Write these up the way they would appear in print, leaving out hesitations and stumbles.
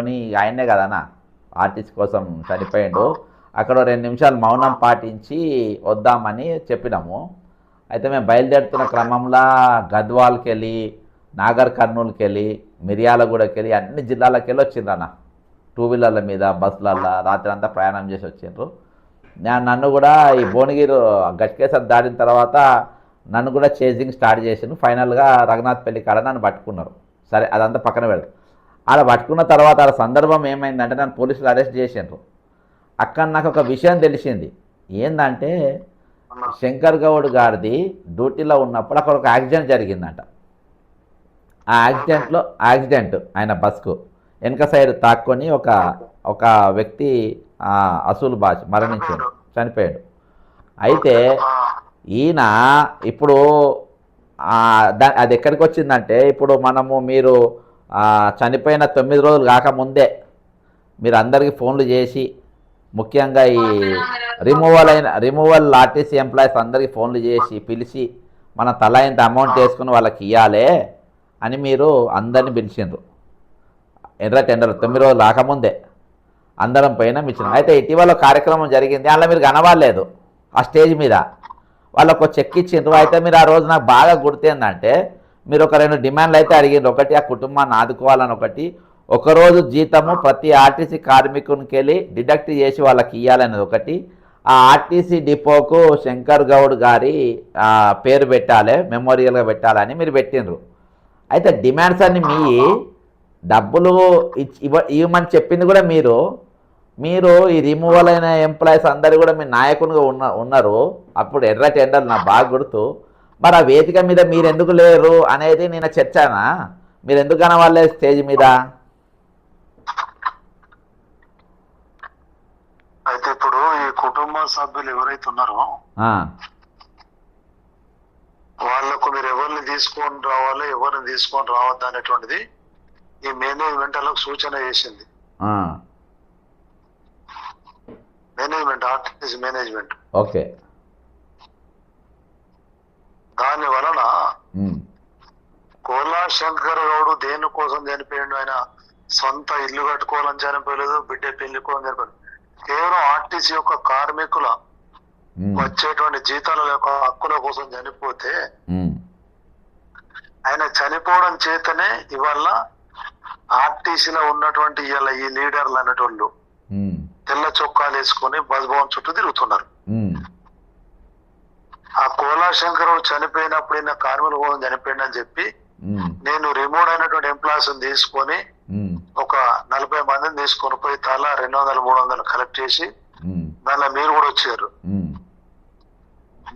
అని ఆయనే కదనా ఆర్టిస్ట్ కోసం చనిపోయిండు. అక్కడ 2 నిమిషాలు మౌనం పాటించి వద్దామని చెప్పినాము. అయితే మేము బయలుదేరుతున్న క్రమంలో గద్వాల్కి వెళ్ళి, నాగర్ కర్నూలుకి వెళ్ళి, మిర్యాలగూడకి వెళ్ళి అన్ని జిల్లాలకు వెళ్ళి వచ్చిండ్రన్న. 2 వీలర్ల మీద, బస్సులల్లో రాత్రి అంతా ప్రయాణం చేసి వచ్చిండ్రు. నన్ను కూడా ఈ భువనగిరి గట్కేసర్ దాటిన తర్వాత నన్ను కూడా చేజింగ్ స్టార్ట్ చేసిండు. ఫైనల్గా రఘునాథ్ పెళ్లి కాడ నన్ను పట్టుకున్నారు. సరే అదంతా పక్కన పెడతాం. అలా పట్టుకున్న తర్వాత ఆ సందర్భం ఏమైందంటే నన్ను పోలీసులు అరెస్ట్ చేసిండ్రు. అక్కడ నాకు ఒక విషయం తెలిసింది. ఏంటంటే శంకర్ గౌడ్ గారిది డ్యూటీలో ఉన్నప్పుడు అక్కడ ఒక యాక్సిడెంట్ జరిగిందంట. ఆ యాక్సిడెంట్ ఆయన బస్కు వెనక సైడ్ తాక్కొని ఒక వ్యక్తి అసూల్ బాష్ మరణించాడు, చనిపోయాడు. అయితే ఈయన ఇప్పుడు అది ఎక్కడికి వచ్చిందంటే ఇప్పుడు మీరు చనిపోయిన 9 రోజులు కాకముందే మీరు అందరికీ ఫోన్లు చేసి, ముఖ్యంగా ఈ రిమూవల్ ఆర్టీసీ ఎంప్లాయీస్ అందరికీ ఫోన్లు చేసి పిలిచి మనం తలా ఇంత అమౌంట్ వేసుకుని వాళ్ళకి ఇవ్వాలి అని మీరు అందరిని పిలిచిండ్రు. ఎర్ర టెండర్ 9 రోజులు రాకముందే అందరం పైన ఇచ్చినాం. అయితే ఇటీవల కార్యక్రమం జరిగింది, అలా మీరు కనవాలేదు ఆ స్టేజ్ మీద. వాళ్ళకు చెక్ ఇచ్చిండ్రు. అయితే మీరు ఆ రోజు నాకు బాగా గుర్తేందంటే మీరు ఒక 2 డిమాండ్లు అయితే అడిగిండ్రు. ఒకటి ఆ కుటుంబాన్ని ఆదుకోవాలని, ఒకరోజు జీతము ప్రతి ఆర్టీసీ కార్మికునికి వెళ్ళి డిడక్ట్ చేసి వాళ్ళకి ఇవ్వాలనేది ఒకటి, ఆ ఆర్టీసీ డిపోకు శంకర్ గౌడ్ గారి పేరు పెట్టాలి, మెమోరియల్గా పెట్టాలని మీరు పెట్టిండ్రు. అయితే డిమాండ్స్ అన్ని మీ డబ్బులు ఇవ్వమని చెప్పింది కూడా మీరు ఈ రిమూవల్ అయిన ఎంప్లాయీస్ అందరు కూడా మీ నాయకునిగా ఉన్నారు. అప్పుడు ఎర్ర టెండర్ నా బాగా గుర్తు. మరి ఆ వేదిక మీద మీరు ఎందుకు లేరు అనేది నేను చర్చనా? మీరు ఎందుకు కనవాళ్ళే స్టేజ్ మీద? అయితే ఇప్పుడు ఈ కుటుంబ సభ్యులు ఎవరైతే ఉన్నారో వాళ్ళకు మీరు ఎవరిని తీసుకొని రావాలో ఎవరిని తీసుకొని రావద్దు అనేటువంటిది ఈ మేనేజ్మెంట్ వాళ్ళకు సూచన చేసింది. Management, RTC management. ఓకే. దాని వలన కోలా శంకర్ గౌడ్ దేనికోసం చనిపోయాడు? ఆయన సొంత ఇల్లు కట్టుకోవాలని చనిపోయలేదు, బిడ్డ పెళ్లి కోసం చనిపోలేదు. కేవలం ఆర్టీసీ యొక్క కార్మికుల వచ్చేటువంటి జీతాల యొక్క హక్కుల కోసం చనిపోతే ఆయన చనిపోవడం చేతనే ఇవాళ ఆర్టీసీలో ఉన్నటువంటి ఇవాళ ఈ లీడర్లు అనేటోళ్ళు తెల్ల చొక్కాలు వేసుకొని బస్ భవన్ చుట్టూ తిరుగుతున్నారు. ఆ కోలా శంకర్ చనిపోయినప్పుడు ఈయన కార్మికుల కోసం చనిపోయిందని చెప్పి నేను రిమూవ్ అయినటువంటి ఎంప్లాయీస్ తీసుకొని ఒక 40 మందిని తీసుకొని పోయి తలా 200-300 కలెక్ట్ చేసి దానిలో మీరు కూడా వచ్చారు.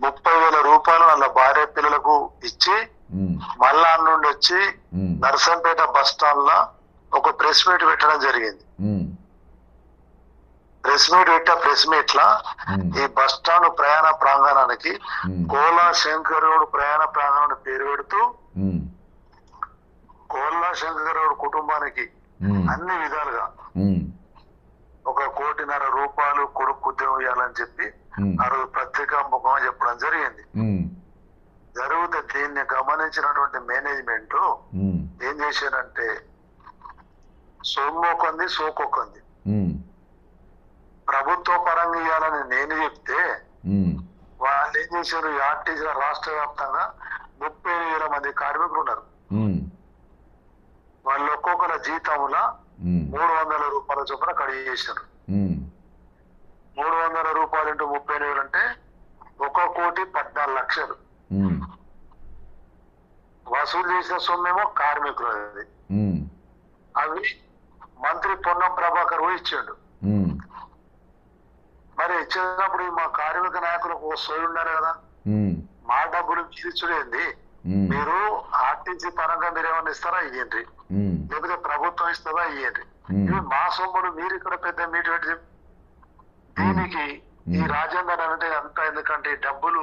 30,000 రూపాయలు వాళ్ళ భార్య పిల్లలకు ఇచ్చి మళ్ళా నుండి వచ్చి నర్సంపేట బస్ స్టాండ్ లో ఒక ప్రెస్ మీట్ పెట్టడం జరిగింది. ప్రెస్ మీట్ లా ఈ బస్ స్టాండ్ ప్రయాణ ప్రాంగణానికి కోలా శంకర్ గౌడ్ ప్రయాణ ప్రాంగణాన్ని పేరు పెడుతూ కోలా శంకర్ గౌడ్ కుటుంబానికి అన్ని విధాలుగా 1.5 కోటి రూపాయలు కొడుకు ఉద్యోగం ఇవ్వాలని చెప్పి ఆ రోజు పత్రికా ముఖంగా చెప్పడం జరిగింది. జరిగితే దీన్ని గమనించినటువంటి మేనేజ్మెంట్ ఏం చేశారంటే సొమ్మొకంది సోకొకంది. ప్రభుత్వ పరంగా ఇవ్వాలని నేను చెప్తే వాళ్ళు ఏం చేశారు? ఆర్టీసీ రాష్ట్ర వ్యాప్తంగా 30,000 మంది కార్మికులు ఉన్నారు. వాళ్ళు ఒక్కొక్కరి జీతముల 300 రూపాయల చొప్పున కడిగి చేశారు. 300 రూపాయలు ఇంటూ 30,000 అంటే 1,14,00,000 వసూలు చేసిన సొమ్మేమో కార్మికులు. అవి మంత్రి పొన్నం ప్రభాకర్ ఇచ్చాడు. మరి ఇచ్చినప్పుడు మా కార్మిక నాయకులకు సోయి ఉండాలి కదా. మా డబ్బులు తీర్చుడేంది? మీరు ఆర్టీసీ పరంగా మీరు ఏమన్నా ఇస్తారా ఇయ్యండి, లేకపోతే ప్రభుత్వం ఇస్తుందా ఇయ్యండి. ఇవి మా సొమ్ములు మీరు ఇక్కడ పెద్ద మీట్ పెట్టి దీనికి ఈ రాజేందర్ అంటే అంతా. ఎందుకంటే ఈ డబ్బులు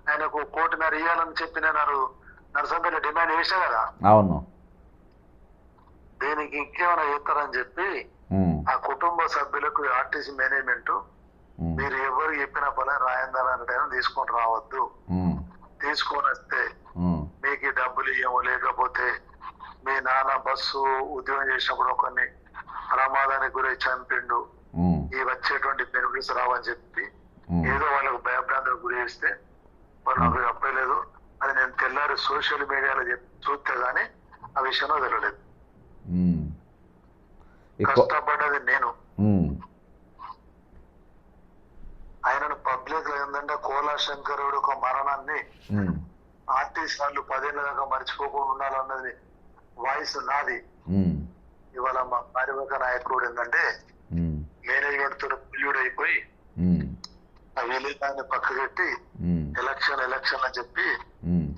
ఆయనకు 1.5 కోటి ఇవ్వాలని చెప్పి నేను నరసంపేట డిమాండ్ చేశా కదా. అవును. దీనికి ఇంకేమైనా చేస్తారని చెప్పి ఆ కుటుంబ సభ్యులకు ఆర్టీసీ మేనేజ్మెంట్ మీరు ఎవరు చెప్పిన పని రాయందర్ అంటే తీసుకొని రావద్దు, తీసుకొని వస్తే మీకు డబ్బులు ఇవ్వము, లేకపోతే మీ నాన్న బస్సు ఉద్యోగం చేసినప్పుడు కొన్ని పోయి చంపిండు, ఉమ్, ఈ వచ్చేటువంటి బెనిఫిట్స్ రావని చెప్పి ఉమ్, ఏదో వాళ్ళకు భయభ్రాంతులకు గురి చేస్తే వాళ్ళు నాకు చెప్పలేదు. అది నేను తెల్లారి సోషల్ మీడియాలో చూస్తే గానీ ఆ విషయంలో తెలియలేదు. ఉమ్. కష్టపడ్డది నేను. ఉమ్, ఆయనను పబ్లిక్ లో ఏంటంటే కోలా శంకరుడు ఒక మరణాన్ని ఉమ్, ఆర్టిస్ట్ వాళ్ళు 10 ఏళ్ళ దాకా మర్చిపోకుండా ఉండాలన్నది వాయిస్ నాది. ఉమ్, ఇవాళ మా కార్యవర్గ నాయకుడు ఏంటంటే ఉమ్, మేనేజ్మెంట్ తో పుల్యుడైపోయి ఉమ్, ఆ విలీనాన్ని పక్కకెట్టి ఉమ్, ఎలక్షన్ అని చెప్పి ఉమ్,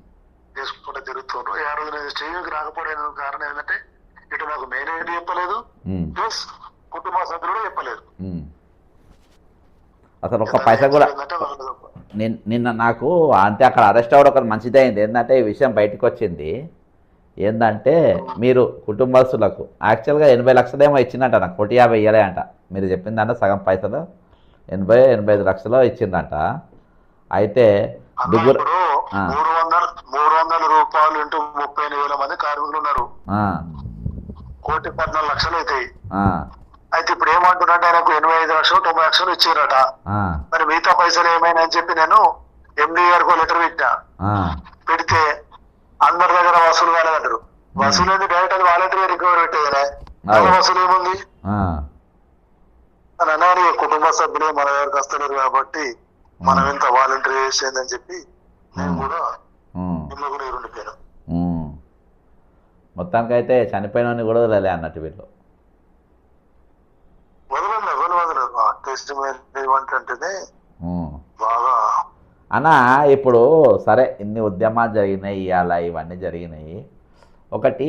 చేసుకుంటూ తిరుగుతుండ్రు. ఆ రోజు నేను స్టేజ్కి రాకపోవడానికి కారణం ఏంటంటే ఇటు నాకు మేనేజర్ చెప్పలేదు, ఉమ్, ప్లస్ కుటుంబ సభ్యులు కూడా చెప్పలేదు. ఉమ్. అసలు ఒక్క పైసా కూడా ఏంటంటే వాళ్ళు నిన్న నాకు అంతే అక్కడ అరెస్ట్ అవ్వడం ఒక మంచిదైంది. ఏంటంటే ఈ విషయం బయటకు వచ్చింది. ఏంటంటే మీరు కుటుంబస్తులకు యాక్చువల్గా 80 లక్షలేమో ఇచ్చిందంట, నాకు 150 ఇయ్యలే అంట. మీరు చెప్పిందంట సగం పైసలు 85 లక్షలు ఇచ్చిందంట. అయితే దుగ్గురు ఇప్పుడు 300 రూపాయలు ఇంటూ 38,000 మంది కార్మికులు ఉన్నారు. 1,14,00,000 అవుతాయి. అయితే ఇప్పుడు ఏమంటున్నాంటే ఆయనకు 85 లక్షలు 90 లక్షలు ఇచ్చారట. మరి మిగతా పైసలు ఏమైనా అని చెప్పి నేను ఎండి గారికి లెటర్ పెట్టా. పెడితే అందరి దగ్గర వసూలు కాలేదంటారు. వసూలు ఏంది, డైరెక్ట్ అది వాలంటీర్ రికవరీ పెట్టేదనే వసూలు ఏముంది అని అన్నారు. కుటుంబ సభ్యులే మన దగ్గరకు వస్తున్నారు కాబట్టి మనం ఎంత వాలంటీర్ చేసేదని చెప్పి నేను కూడా ఇంట్లో కూడా ఉండిపోయాను. మొత్తానికైతే చనిపోయిన కూడా వదలలే అన్నట్టు వీళ్ళు. వదలలేదు టెస్ట్ ఏమంటేనే బాగా అన్న. ఇప్పుడు సరే ఇన్ని ఉద్యమాలు జరిగినాయి, ఇవాళ ఇవన్నీ జరిగినాయి. ఒకటి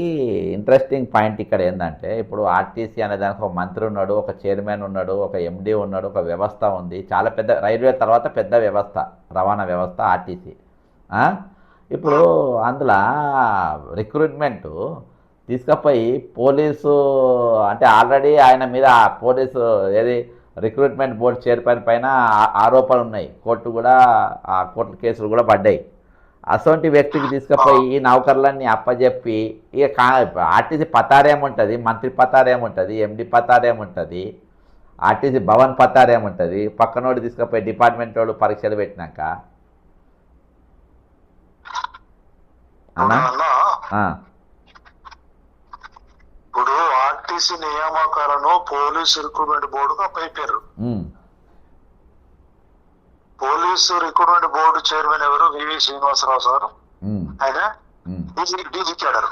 ఇంట్రెస్టింగ్ పాయింట్ ఇక్కడ ఏంటంటే, ఇప్పుడు ఆర్టీసీ అనే దానికి ఒక మంత్రి ఉన్నాడు, ఒక చైర్మన్ ఉన్నాడు, ఒక ఎండి ఉన్నాడు, ఒక వ్యవస్థ ఉంది. చాలా పెద్ద, రైల్వే తర్వాత పెద్ద వ్యవస్థ, రవాణా వ్యవస్థ ఆర్టీసీ. ఇప్పుడు అందులో రిక్రూట్మెంటు తీసుకుపోయి పోలీసు అంటే ఆల్రెడీ ఆయన మీద పోలీసు ఏది రిక్రూట్మెంట్ బోర్డు చైర్మన్ పైన ఆరోపణలు ఉన్నాయి. కోర్టు కూడా ఆ కోర్టు కేసులు కూడా పడ్డాయి. అటువంటి వ్యక్తికి తీసుకుపోయి ఈ నౌకర్లన్నీ అప్పచెప్పి ఇక ఆర్టీసీ పతారేముంటుంది, మంత్రి పతారేముంటుంది, ఎండి పతారేముంటుంది, ఆర్టీసీ భవన్ పతారేముంటుంది. పక్కనోడు తీసుకుపోయి డిపార్ట్మెంట్ వాడు పరీక్షలు పెట్టినాక అన్నా. ఇప్పుడు ఆర్టీసీ నియామకాలను పోలీసు రిక్రూట్మెంట్ బోర్డుకు అప్పయిపోయారు. పోలీసు రిక్రూట్మెంట్ బోర్డు చైర్మన్ ఎవరు? వివి శ్రీనివాసరావు సార్. ఆయన డీజీ క్యాడర్.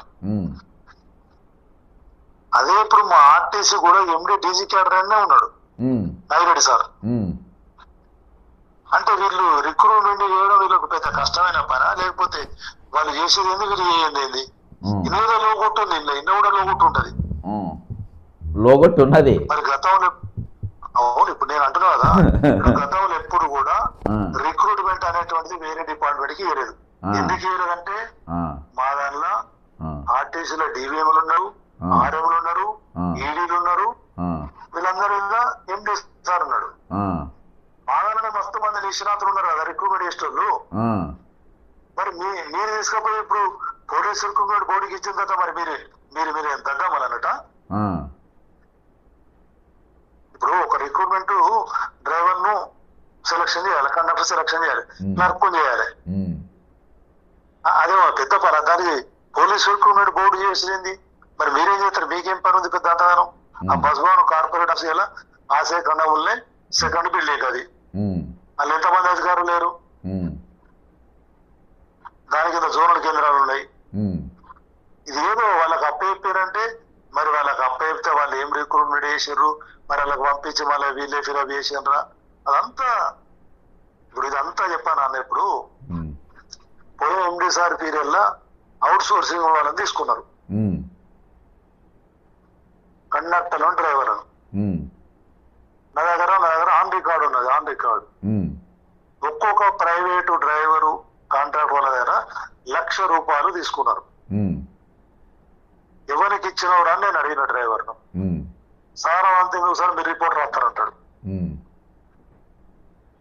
అదే ఇప్పుడు మా ఆర్టీసీ కూడా ఎండి డీజీ క్యాడర్ అనే ఉన్నాడు, నాగిరెడ్డి సార్. అంటే వీళ్ళు రిక్రూట్మెంట్ చేయడం వీళ్ళకు పెద్ద కష్టమైన పనా, లేకపోతే వాళ్ళు చేసేది ఏంది, వీళ్ళు చేయండి ఏంది? ఇన్ని కూడా లోగొట్టు ఉంది, ఇన్ని కూడా లోగొట్టు ఉంటది, లోగొట్టు ఉన్నది. మరి గతంలో అవును ఇప్పుడు నేను అంటున్నా కదా, గతంలో ఎప్పుడు కూడా రిక్రూట్మెంట్ అనేటువంటిది వేరే డిపార్ట్మెంట్ కి ఇవ్వలేదు. ఎందుకు ఇవ్వలేదంటే మా దానిలో ఆర్టీసీలో డివిఎంలు ఉన్నారు, ఆర్ఎంలు ఉన్నారు, ఈడీలు ఉన్నారు, వీళ్ళందరూ ఎండి సార్ ఉన్నాడు. మా దానిలో మస్తు మంది నిష్ణాతులు ఉన్నారు కదా రిక్రూట్మెంట్ చేసేటోళ్ళు. మరి మీరు తీసుకపోయి ఇప్పుడు పోలీస్ రిక్రూట్మెంట్ బోర్డుకి ఇచ్చిన తర్వాత మరి మీరు తగ్గమన్నట. ఇప్పుడు ఒక రిక్రూట్మెంట్ డ్రైవర్ ను సెలక్షన్ చేయాలి, కండక్టర్ సెలక్షన్ చేయాలి, క్లర్క్ చేయాలి. అదే పెద్ద పని. దానికి పోలీస్ రిక్రూట్మెంట్ బోర్డు చేసింది. మరి మీరేం చేస్తారు? మీకేం పని ఉంది పెద్ద అంతగానం? ఆ బస్ భవన్ కార్పొరేట్ అసలు ఆ సెకండ్ ఉన్నే సెకండ్ బిల్డింగ్ అది, వాళ్ళు ఎంతమంది అధికారులు లేరు. దాని కింద జోనల్ కేంద్రాలు ఉన్నాయి. ఇది ఏదో వాళ్ళకి అప్పయిపోయారంటే మరి వాళ్ళకి అప్పయితే వాళ్ళు ఏం రిక్రూట్మెంట్ చేసారు, మరి వాళ్ళకి పంపించి మళ్ళీ వీళ్ళే ఫిలప్ చేసారా, అదంతా ఇప్పుడు ఇదంతా చెప్పాను అన్న. ఇప్పుడు పోయే ఎండి సార్ పీరియడ్ లో అవుట్ సోర్సింగ్ వాళ్ళని తీసుకున్నారు, కండక్టర్లను, డ్రైవర్లను. నా దగ్గర ఆన్ రికార్డు ఉన్నది, ఆన్ రికార్డు. ఒక్కొక్క ప్రైవేటు డ్రైవరు కాంట్రాక్ట్ వాళ్ళ దగ్గర ₹1,00,000 తీసుకున్నారు. ఎవరికి ఇచ్చినవాడు అని నేను అడిగిన డ్రైవర్ను. సార్ అంతేందుకు సార్ మీరు రిపోర్ట్ రాస్తారంటాడు.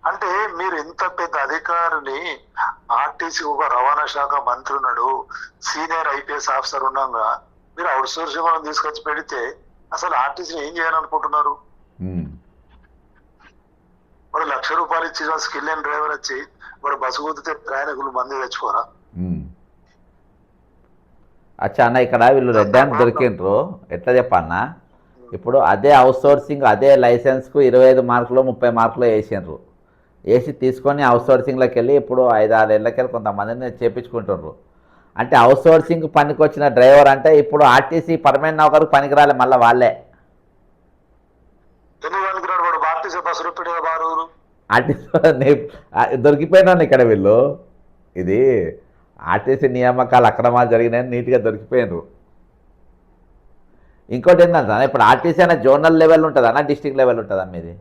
అంటే మీరు ఇంత పెద్ద అధికారిని, ఆర్టీసీ ఒక రవాణా శాఖ మంత్రి ఉన్నాడు, సీనియర్ ఐపీఎస్ ఆఫీసర్ ఉండగా మీరు అవుట్ సోర్సింగ్ వాళ్ళని తీసుకొచ్చి పెడితే అసలు ఆర్టీసీని ఏం చేయాలనుకుంటున్నారు? ఉమ్, మరి ₹1,00,000 ఇచ్చిన స్కిల్ అండ్ డ్రైవర్ వచ్చి మరి బస్సు కుదితే ప్రయాణికులు మంది తెచ్చుకోరా? ఉమ్. అచ్చా అన్న, ఇక్కడ వీళ్ళు రెడ్ హ్యాండ్ దొరికిండ్రు, ఎట్లా చెప్పన్నా, ఇప్పుడు అదే అవుట్ సోర్సింగ్ అదే లైసెన్స్కు 25 మార్కులు 30 మార్కులు వేసిండ్రు, వేసి తీసుకొని అవుట్ సోర్సింగ్లోకి వెళ్ళి ఇప్పుడు 5-6 ఏళ్ళకెళ్ళి కొంతమందిని చేపించుకుంటున్నారు. అంటే అవుట్ సోర్సింగ్ పనికి వచ్చిన డ్రైవర్ అంటే ఇప్పుడు ఆర్టీసీ పర్మనెంట్ నౌకరు పనికిరాలి మళ్ళీ వాళ్ళే. ఎందుకు అనుకున్నాడు వాడు? ఆర్టీసీ బస్సు రూపాయ బారు ఆర్టీసీ దొరికిపోయినాను ఇక్కడ వీళ్ళు. ఇది ఆర్టీసీ నియామకాలు అక్రమాలు జరిగినాయని నీట్గా దొరికిపోయినారు. ఇంకోటి ఏంటంటే ఇప్పుడు ఆర్టీసీ అనే జోనల్ లెవెల్ ఉంటుందా, డిస్ట్రిక్ట్ లెవెల్ ఉంటుందా మీది?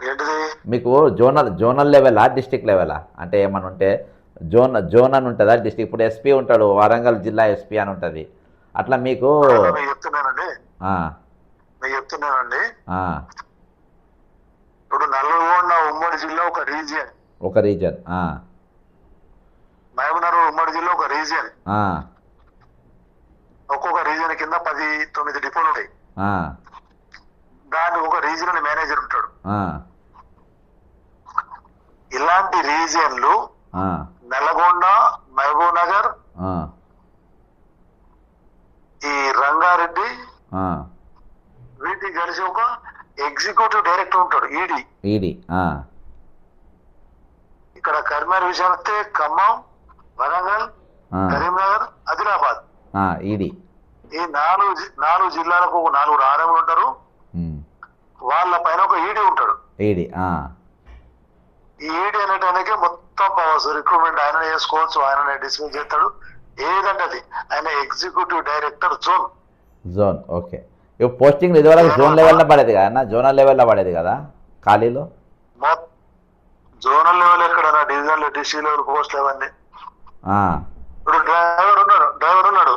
ఏంటిది? మీకు జోనల్ లెవెలా డిస్ట్రిక్ట్ లెవెలా? అంటే ఏమని ఉంటే జోన్ అని ఉంటుందా డిస్ట్రిక్ట్? ఇప్పుడు ఎస్పీ ఉంటాడు, వరంగల్ జిల్లా ఎస్పీ అని ఉంటుంది, అట్లా మీకు? మీకు చెప్తున్నానండి, మీకు చెప్తున్నానండి. ఇప్పుడు నల్గొండ ఉమ్మడి జిల్లా ఒక రీజియన్, ఒక రీజన్. మహబూబ్నగర్ ఉమ్మడి జిల్లా ఒక రీజియన్. ఒక్కొక్క రీజియన్ కింద 10-9 డిపోలు ఉంటాయి. దానికి ఒక రీజియనల్ మేనేజర్ ఉంటాడు. ఇలాంటి రీజియన్లు నల్గొండ, మహబూబ్ నగర్, ఈ రంగారెడ్డి, వీటికి కలిసి ఒక ఎగ్జిక్యూటివ్ డైరెక్టర్ ఉంటాడు, ఈడీ. ఇక్కడ కరీంనగర్ విషయాన్ని వస్తే ఖమ్మం, వరంగల్, కరీంనగర్, ఆదిలాబాద్, ఈడీ. ఈ నాలుగు జిల్లాలకు ఒక 4 ఆర్ఎంలు ఉంటారు. వాళ్ళ పైన ఒక ఈడీ ఉంటాడు. ఈడీ ఈ ఈడీ అనేటానికి మొత్తం పవర్స్, రిక్రూట్మెంట్ ఆయన చేసుకోవచ్చు, ఆయననే డిస్మిస్ చేస్తాడు, ఏదంటే అది. ఆయన ఎగ్జిక్యూటివ్ డైరెక్టర్ జోన్. ఓకే. ఇప్పుడు పోస్టింగ్ ఇదివరకు జోన్ లెవెల్లో పడేది కదా, జోనల్ లెవెల్లో పడేది కదా ఖాళీలో? జోనల్ లెవెల్ ఎక్కడ, డివిజన్ డిస్ట్రిక్ట్ లెవెల్ పోస్ట్ అవన్నీ. ఇప్పుడు డ్రైవర్ ఉన్నాడు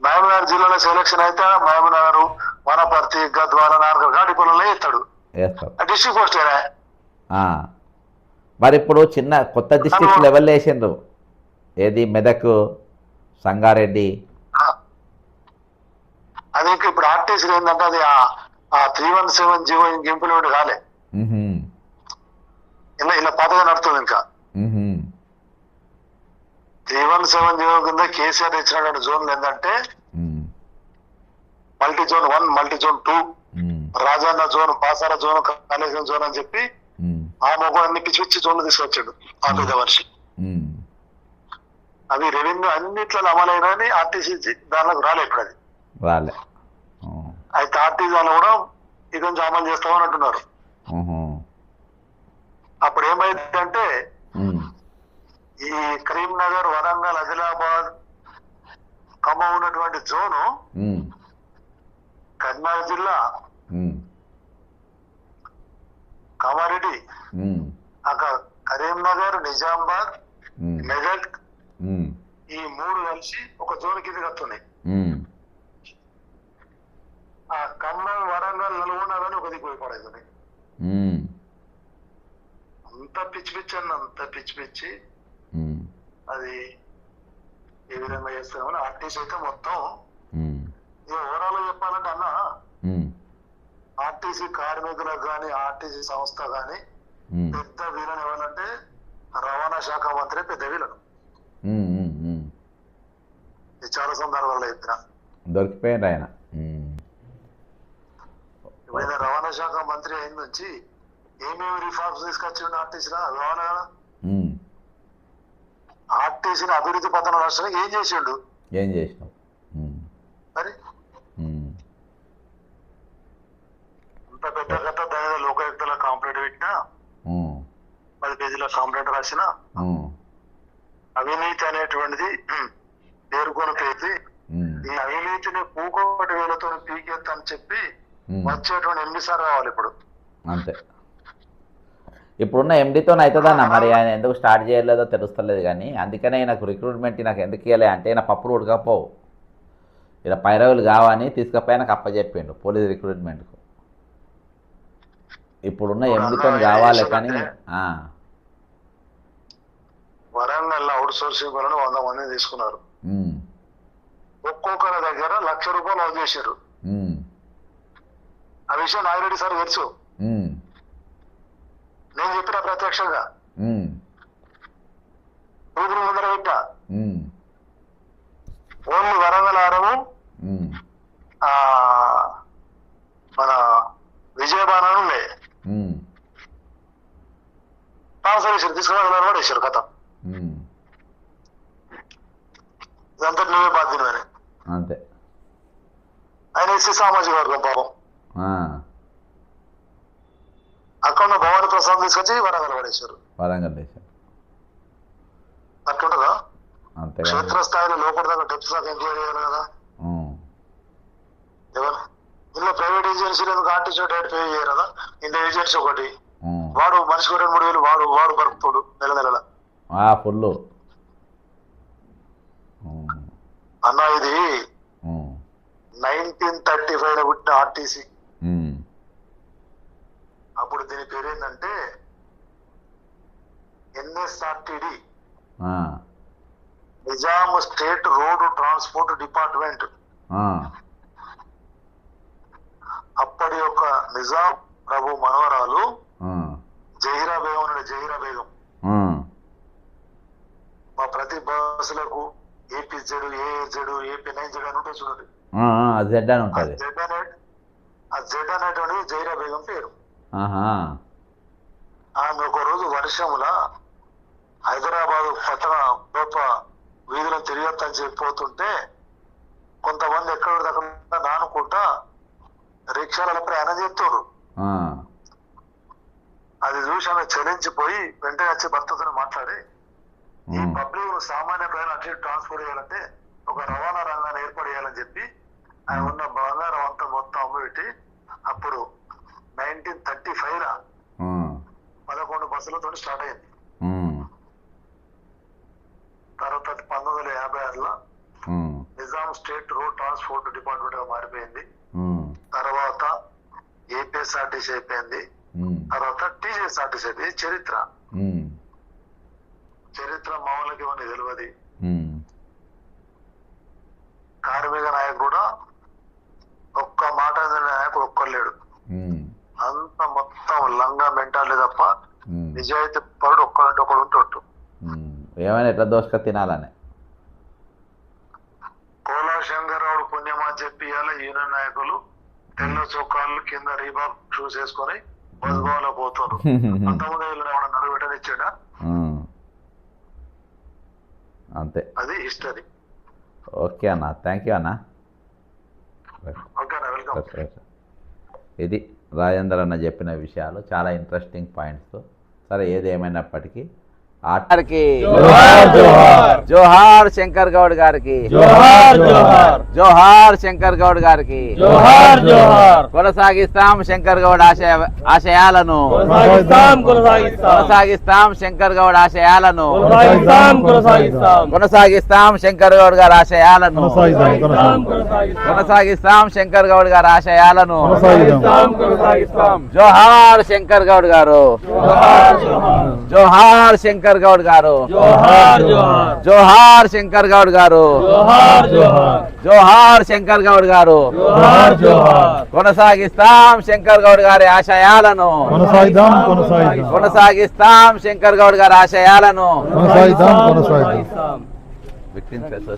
మహబూబ్నగర్ జిల్లాలో సెలక్షన్ అయితే మహబూబ్నగర్, వనపర్తి, గద్వాల, నార్కల్ గాడిపల్లిలో ఇస్తాడు, డిస్ట్రిక్ట్ పోస్ట్. మరి ఇప్పుడు చిన్న కొత్త డిస్ట్రిక్ట్ లెవెల్ వేసిండ్రు, ఏది మెదక్, సంగారెడ్డి. అది ఇప్పుడు ఆర్టీసీ ఏంటంటే అది ఆ 317 జీవో ఇంప్లిమెంట్ కాలే, ఇలా పదవి నడుతుంది. ఇంకా 317 జీవో కింద కేసీఆర్ ఇచ్చినటువంటి జోన్లు ఏంటంటే multi zone 1, multi zone 2, Rajanna zone, Basara zone, Kaleshwaram zone అని చెప్పి ఆ మొగ్గులన్నీ పిచ్చి పిచ్చి జోన్లు తీసుకొచ్చాడు ఆ పెద్ద మనిషి. అవి రెవెన్యూ అన్నిట్లో అమలైనని ఆర్టీసీ దానిలోకి రాలే, ఇప్పుడు అది రాలే. అయితే ఆర్టీసీ దానిలో కూడా ఇది కొంచెం అమలు చేస్తామని అంటున్నారు. అప్పుడు ఏమైందంటే ఈ కరీంనగర్, వరంగల్, ఆదిలాబాద్, ఖమ్మం ఉన్నటువంటి జోను కరీంనగర్ జిల్లా, కామారెడ్డి, కరీంనగర్, నిజామాబాద్, మెదక్, ఈ 3 కలిసి ఒక జోన్ కింద వస్తున్నాయి. ఆ ఖమ్మం, వరంగల్, నల్గొండ కానీ ఒక దిక్కు పడేది. అంత పిచ్చి పిచ్చి అది ఏ విధంగా చేస్తామని ఆర్టీసీ అయితే మొత్తం. ఓవరాల్ చెప్పాలంటే అన్న, ఆర్టీసీ కార్మికులకు కానీ ఆర్టీసీ సంస్థ కానీ పెద్ద వీలన్ ఎవరంటే రవాణా శాఖ మంత్రి పెద్ద వీలను. ఇది చాలా సందర్భాల్లో చెప్పిన దొరికిపోయింది ఆయన. ఇప్పుడు రవాణా శాఖ మంత్రి అయిన నుంచి ఏమేమి రిఫార్మ్స్ తీసుకొచ్చిండు ఆర్టీసీలో రవాణా కదా. ఆర్టీసీని అభివృద్ధి పథన రాష్ట్రానికి ఏం చేసిండు? ఏం చేసినావు మరి అంత పెద్ద కథ దాని లోకాయుక్తలో కాంప్లైంట్ పెట్టినా, 10 పేజీల కాంప్లైంట్ రాసిన, అవినీతి అనేటువంటిది పేర్కొని పేసి ఈ అవినీతిని పూకోటి వేలతో పీకెత్త అని చెప్పి వచ్చేటువంటి ఎంబీసార్ కావాలి ఇప్పుడు. అంతే. ఇప్పుడున్న ఎండితో అవుతుందన్న, మరి ఆయన ఎందుకు స్టార్ట్ చేయలేదో తెలుస్తలేదు కానీ, అందుకనే నాకు రిక్రూట్మెంట్ నాకు ఎందుకు ఇవ్వలే అంటే నా పప్పులు ఉడకపోవు, ఇలా పైరవులు కావని తీసుకపోయి నాకు అప్పచెప్పిండు పోలీస్ రిక్రూట్మెంట్కు. ఇప్పుడున్న ఎండితో కావాలి కానీ. వరంగల్ అవుట్ సోర్సింగ్ వలన 100 మందిని తీసుకున్నారు. ఒక్కొక్కరి దగ్గర ₹1,00,000 వసూలు చేశారు. ఆ విషయం నాగిరెడ్డి సార్ తెలుసు. నేను చెప్పిన ప్రత్యక్షంగా ఊపిరి ముందర పెట్టా. ఓన్లీ వరంగల్ ఆరము మన విజయబాణం ఉండే ట్రాన్స్ఫర్ చేశారు, తీసుకుని పడేశారు కథ. ఇదంతా నువ్వే బాధ్యత. అంతే. ఆయన ఎస్సీ సామాజిక వర్గం పాపం. అక్కడ ఉన్న భవానీ ప్రసాద్ తీసుకొచ్చి వరంగల్ పడేశారు. అట్లుంటదా? క్షేత్రస్థాయిలో లోపల దాకా డెప్త్ దాకా ఎంక్వైరీ చేయాలి కదా. ఎవరు ఇందులో ప్రైవేట్ ఏజెన్సీలు ఎందుకు ఆర్టీసీ డైరెక్ట్ పే చేయరు కదా? ఇంత ఏజెన్సీ ఒకటి, వాడు మనిషికి 2-3 వేలు వాడు బరుకుతాడు నెల ఫుల్. అన్న ఇది 1935 లో పుట్టిన ఆర్టీసీ. అప్పుడు దీని పేరు ఏంటంటే NSRTD, Nizam state road transport department. అప్పటి యొక్క నిజాం ప్రభు మనవరాలు జహీరా బేగం మా ప్రతి బస్సులకు APZ, AAZ, AP9Z అని ఉంటుంది చూడండి. ఆ జెడ్ అనేటువంటి జహీరా బేగం పేరు. ఆమె ఒక రోజు వర్షముల హైదరాబాద్ పట్టణ వీధులను తిరిగొత్తని చెప్పిపోతుంటే కొంతమంది ఎక్కడ నానుకుంటా రిక్షాలలో ప్రయాణం చేస్తారు. అది చూసి ఆమె చలించిపోయి వెంటనే వచ్చి భర్తతో మాట్లాడి, ఈ పబ్లిక్ సామాన్య ప్రయాణం అటు ట్రాన్స్పోర్ట్ చేయాలంటే ఒక రవాణా రంగాన్ని ఏర్పాటు చేయాలని చెప్పి ఆయన ఉన్న బంగారం అంతా మొత్తం అమ్మిపెట్టి అప్పుడు 1935 11 బస్సులతో స్టార్ట్ అయింది. తర్వాత 1956లో Nizam state road transport department గా మారిపోయింది. తర్వాత APSRTC అయిపోయింది. తర్వాత TSRTC అయిపోయింది. చరిత్ర మామూలుగా ఇవన్నీ తెలియదు. కార్మిక నాయకుడు కూడా ఒక్క మాట నాయకుడు ఒక్కలేడు. అంత మొత్తం లంగా మెంటాలి తప్ప నిజాయితీ పరుడు ఒక్కడంటే ఒకడు ఉంటుంటు. ఏమైనా ఎట్లా దోషక తినాలని కోలా శంకరరావుడు పుణ్యమా చెప్పి యూనియన్ నాయకులు తెల్ల చొక్కాళ్ళు కింద రీబాక్ షూస్ వేసుకొని బస్భవన్లో పోతారు. అంతకుముందు వీళ్ళని నడువెట్టనిచ్చాడా? అంతే. అది హిస్టరీ. ఓకే అన్న, థ్యాంక్ యూ అన్న. ఓకే అన్న, వెల్కమ్. ఇది రాజేందర్ అన్న చెప్పిన విషయాలు చాలా ఇంట్రెస్టింగ్ పాయింట్స్. సరే, ఏది ఏమైనప్పటికీ జోహార్ శంకర్ గౌడ్ గారికి, జోహార్ శంకర్ గౌడ్ గారికి. కొనసాగిస్తాం శంకర్ గౌడ్ ఆశయాలను, కొనసాగిస్తాం శంకర్ గౌడ్ ఆశయాలను, కొనసాగిస్తాం శంకర్ గౌడ్ గారి ఆశయాలను, కొనసాగిస్తాం శంకర్ గౌడ్ గారి ఆశయాలను. జోహార్ శంకర్ గౌడ్ గారు, జోహార్ శంకర్ గౌడ్ గారు, జోహార్ శంకర్ గౌడ్ గారు, జోహార్ శంకర్ గౌడ్ గారు. కొనసాగిస్తాం శంకర్ గౌడ్ గారి ఆశయాలను, కొనసాగిస్తాం శంకర్ గౌడ్ గారి ఆశయాలను.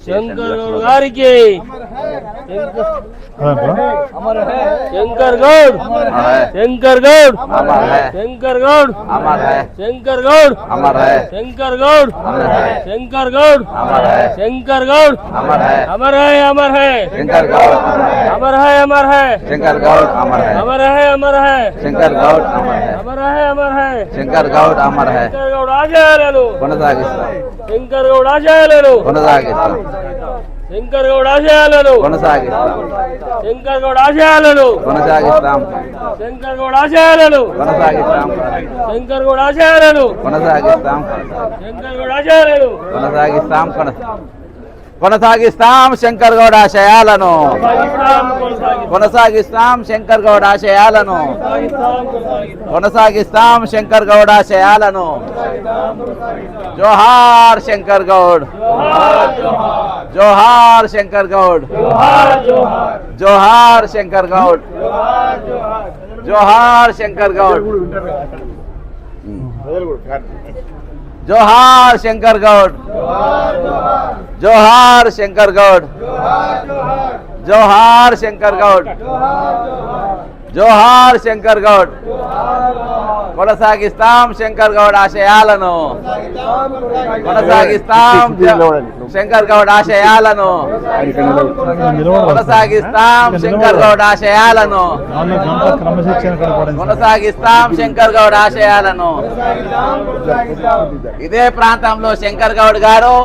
శంకర్ గౌడ్ గారికి, శంకర్ గౌడ్, శంకర్ గౌడ్, శంకర్ గౌడ్, శంకర్ గౌడ్, శంకర్ గౌడ్, శంకర్ గౌడ్, శంకర్ గౌడ్. అమర్ హై అమర్ హై శంకర్ గౌడ్, అమర్ హై అమర్ హై శంకర్ గౌడ్, అమర్ హై అమర్ హై శంకర్ గౌడ్, అమర్ హై అమర్ హై శంకర్ గౌడ్, అమర్ హై. శంకర్ గౌడ్ ఆశయాలను కొనసాగిస్తాం, శంకర్ గౌడ్ ఆశయాలను కొనసాగిస్తాం, శంకర్ గౌడ్ ఆశయాలను కొనసాగిస్తాం, శంకర్ గౌడ్ ఆశయాలను కొనసాగిస్తాం, శంకర్ గౌడ్ ఆశయాలను కొనసాగిస్తాం, శంకర్ గౌడ్ ఆశయాలను కొనసాగిస్తాం, శంకర్ గౌడ్ ఆశయాలను కొనసాగిస్తాం. కొనసాగిస్తాం శంకర్ గౌడ్ ఆశయాలను, కొనసాగిస్తాం శంకర్ గౌడ్ ఆశయాలను, కొనసాగిస్తాం శంకర్ గౌడ్ ఆశయాలను. జోహార్ శంకర్ గౌడ్, జోహార్ శంకర్ గౌడ్, జోహార్ శంకర్ గౌడ్, జోహార్ శంకర్ గౌడ్, జోహార్ శంకర్ గౌడ్, జోహార్ శంకర్ గౌడ్, జోహార్ శంకర్ గౌడ్, జోహార్ శంకర్ గౌడ్. కొనసాగిస్తాం శంకర్ గౌడ్ ఆశయాలను, కొనసాగిస్తాం శంకర్ గౌడ్ ఆశయాలను, కొనసాగిస్తాం శంకర్ గౌడ్ ఆశయాలను, కొనసాగిస్తాం శంకర్ గౌడ్ ఆశయాలను. ఇదే ప్రాంతంలో శంకర్ గౌడ్ గారు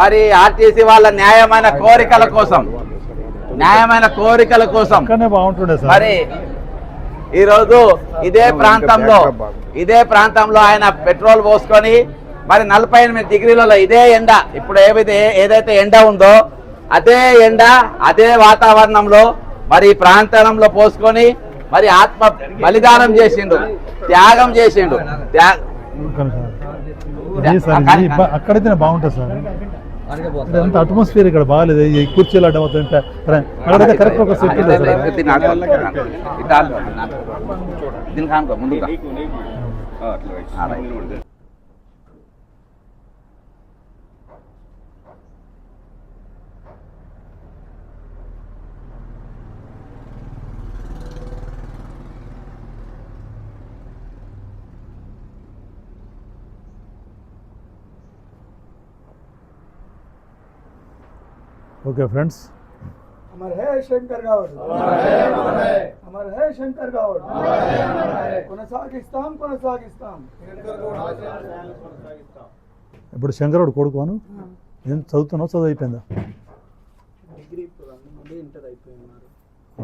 మరి ఆర్టీసీ వాళ్ళ న్యాయమైన కోరికల కోసం మరి ఈరోజు ఇదే ప్రాంతంలో ఆయన పెట్రోల్ పోసుకొని మరి 48 డిగ్రీలలో ఇదే ఎండ, ఇప్పుడు ఏదైతే ఎండ ఉందో అదే ఎండ అదే వాతావరణంలో మరి ఈ ప్రాంతంలో పోసుకొని మరి ఆత్మ బలిదానం చేసిండు, త్యాగం చేసిండు. అక్కడైతే బాగుంటుంది సార్, అంత అట్మాస్ఫియర్ ఇక్కడ బాగాలేదు. ఈ కుర్చీలు అడ్డం అవుతుంది, అక్కడైతే కరెక్ట్ ఒక సెట్ ఉంటుంది సార్. ఓకే ఫ్రెండ్స్, अमर है शंकर गौड, अमर है शंकर गौड, కొనసాగిస్తాం. ఇప్పుడు శంకరుడు కొడుకును ఏం చదువుతున్నావు? చదువు అయిపోయిందా?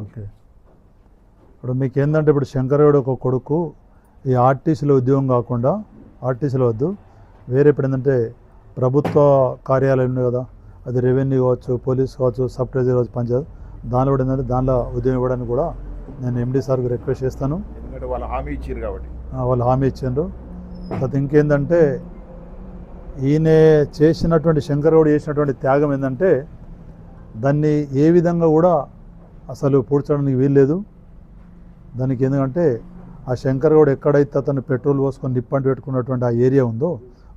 ఓకే. ఇప్పుడు మీకు ఏంటంటే ఇప్పుడు శంకరుడు ఒక కొడుకు ఈ ఆర్టీసీలో ఉద్యోగం కాకుండా ఆర్టీసీలో వద్దు, వేరే ఇప్పుడు ఏంటంటే ప్రభుత్వ కార్యాలయం ఉంది కదా, అది రెవెన్యూ కావచ్చు, పోలీస్ కావచ్చు, సబ్ ట్రెజరీ కావచ్చు, పంచాయత్, దానిలో కూడా ఏంటంటే దానిలో ఉద్యోగం ఇవ్వడానికి కూడా నేను ఎండి సార్కి రిక్వెస్ట్ చేస్తాను. ఎందుకంటే వాళ్ళు హామీ ఇచ్చారు కాబట్టి, వాళ్ళు హామీ ఇచ్చారు. తర్వాత ఇంకేంటంటే ఈయన చేసినటువంటి శంకరుడు చేసినటువంటి త్యాగం ఏంటంటే దాన్ని ఏ విధంగా కూడా అసలు పూడ్చడానికి వీల్లేదు. దానికి ఎందుకంటే ఆ శంకరుడు ఎక్కడైతే అతను పెట్రోల్ పోసుకొని నిప్పంటి పెట్టుకున్నటువంటి ఆ ఏరియా ఉందో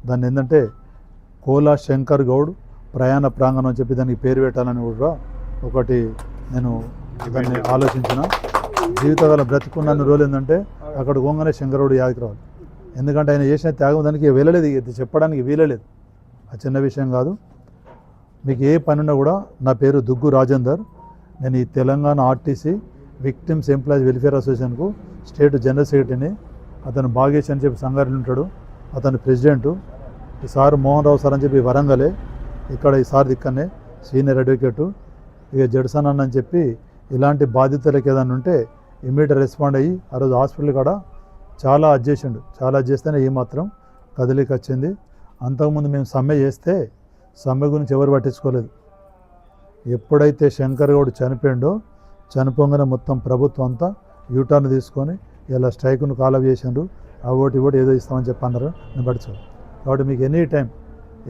దాన్ని ఏంటంటే కోలా శంకర్ గౌడ్ ప్రయాణ ప్రాంగణం అని చెప్పి దానికి పేరు పెట్టాలని కూడా ఒకటి నేను దాన్ని ఆలోచించిన. జీవితకాలం బ్రతికున్న రోజులు ఏంటంటే అక్కడ పోగానే శంకరుడు యాదికి రావాలి. ఎందుకంటే ఆయన చేసిన త్యాగం దానికి వెళ్ళలేదు, ఇది చెప్పడానికి వీలలేదు. ఆ చిన్న విషయం కాదు. మీకు ఏ పని ఉన్నా కూడా నా పేరు దుగ్గు రాజేందర్, నేను ఈ Telangana RTC victims employees welfare అసోసియేషన్కు స్టేట్ జనరల్ సెక్రటరీని. అతను భాగేష్ అని చెప్పి సంగారెడ్డి ఉంటాడు, అతను ప్రెసిడెంటు. ఈ సార్ మోహన్ రావు సార్ అని చెప్పి వరంగలే, ఇక్కడ ఈ సార్ దిక్కనే సీనియర్ అడ్వకేటు. ఇక జడ్సన్ అని చెప్పి ఇలాంటి బాధితులకు ఏదైనా ఉంటే ఇమ్మీడియట్ రెస్పాండ్ అయ్యి ఆ రోజు హాస్పిటల్ కాడ చాలా చేసిండు. చాలా చేస్తేనే ఏమాత్రం కదలిక వచ్చింది. అంతకుముందు మేము సమ్మె చేస్తే సమ్మె గురించి ఎవరు పట్టించుకోలేదు. ఎప్పుడైతే శంకర్ గౌడ్ చనిపోయిండో చనిపోగానే మొత్తం ప్రభుత్వం అంతా యూటర్న్ తీసుకొని ఇలా స్ట్రైక్ను కాలప్ చేసిండ్రు. ఆ ఓటు ఏదో ఇస్తామని చెప్పి అన్నారు, నేను పట్టించుకోను. కాబట్టి మీకు ఎనీ టైం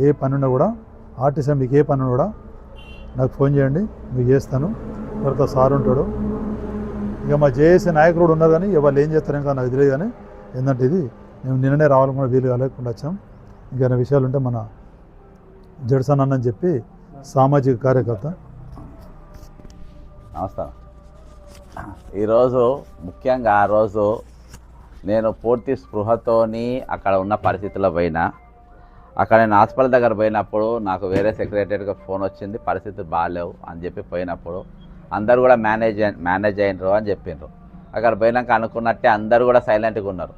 ఏ పని ఉన్నా కూడా ఆర్టీసీ మీకు ఏ పని ఉన్నా కూడా నాకు ఫోన్ చేయండి, మీకు చేస్తాను. తర్వాత సార్ ఉంటాడు. ఇక మా జేఏసీ నాయకుడు ఉన్నారు, కానీ వాళ్ళు ఏం చేస్తారు ఇంకా నాకు తెలియదు. కానీ ఏంటంటే ఇది మేము నిన్ననే రావాలనుకున్న వీలు కాలేకుండా వచ్చాం. ఇంకేమైనా విషయాలు ఉంటే మన జడ్సన్ అన్న అని చెప్పి సామాజిక కార్యకర్త. నమస్కారం. ఈరోజు ముఖ్యంగా ఆ రోజు నేను పూర్తి స్పృహతోని అక్కడ ఉన్న పరిస్థితుల్లో పోయినా. అక్కడ నేను హాస్పిటల్ దగ్గర పోయినప్పుడు నాకు వేరే సెక్రటరీగా ఫోన్ వచ్చింది, పరిస్థితులు బాగాలేవు అని చెప్పి పోయినప్పుడు అందరు కూడా మేనేజ్ అయినరు అని చెప్పిండ్రు. అక్కడ పోయినాక అనుకున్నట్టే అందరూ కూడా సైలెంట్గా ఉన్నారు.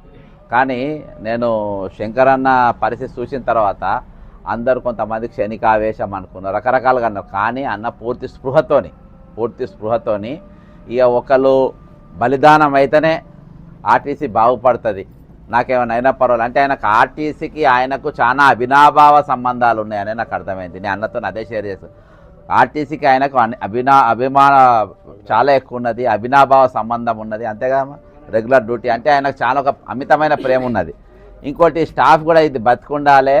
కానీ నేను శంకర్ అన్న పరిస్థితి చూసిన తర్వాత అందరూ కొంతమంది క్షణికావేశం అనుకున్నారు, రకరకాలుగా అన్నారు. కానీ అన్న పూర్తి స్పృహతోని ఇక ఒకళ్ళు బలిదానం అయితేనే ఆర్టీసీ బాగుపడుతుంది, నాకేమైనా అయినా పర్వాలేదు అంటే ఆయనకు ఆర్టీసీకి ఆయనకు చాలా అవినాభావ సంబంధాలు ఉన్నాయని నాకు అర్థమైంది. నేను అన్నతో అదే షేర్ చేస్తాను. ఆర్టీసీకి ఆయనకు అభిమాన చాలా ఎక్కువ ఉన్నది, అవినాభావ సంబంధం ఉన్నది. అంతేగా రెగ్యులర్ డ్యూటీ అంటే ఆయనకు చాలా ఒక అమితమైన ప్రేమ ఉన్నది. ఇంకోటి స్టాఫ్ కూడా ఇది బతికుండాలే.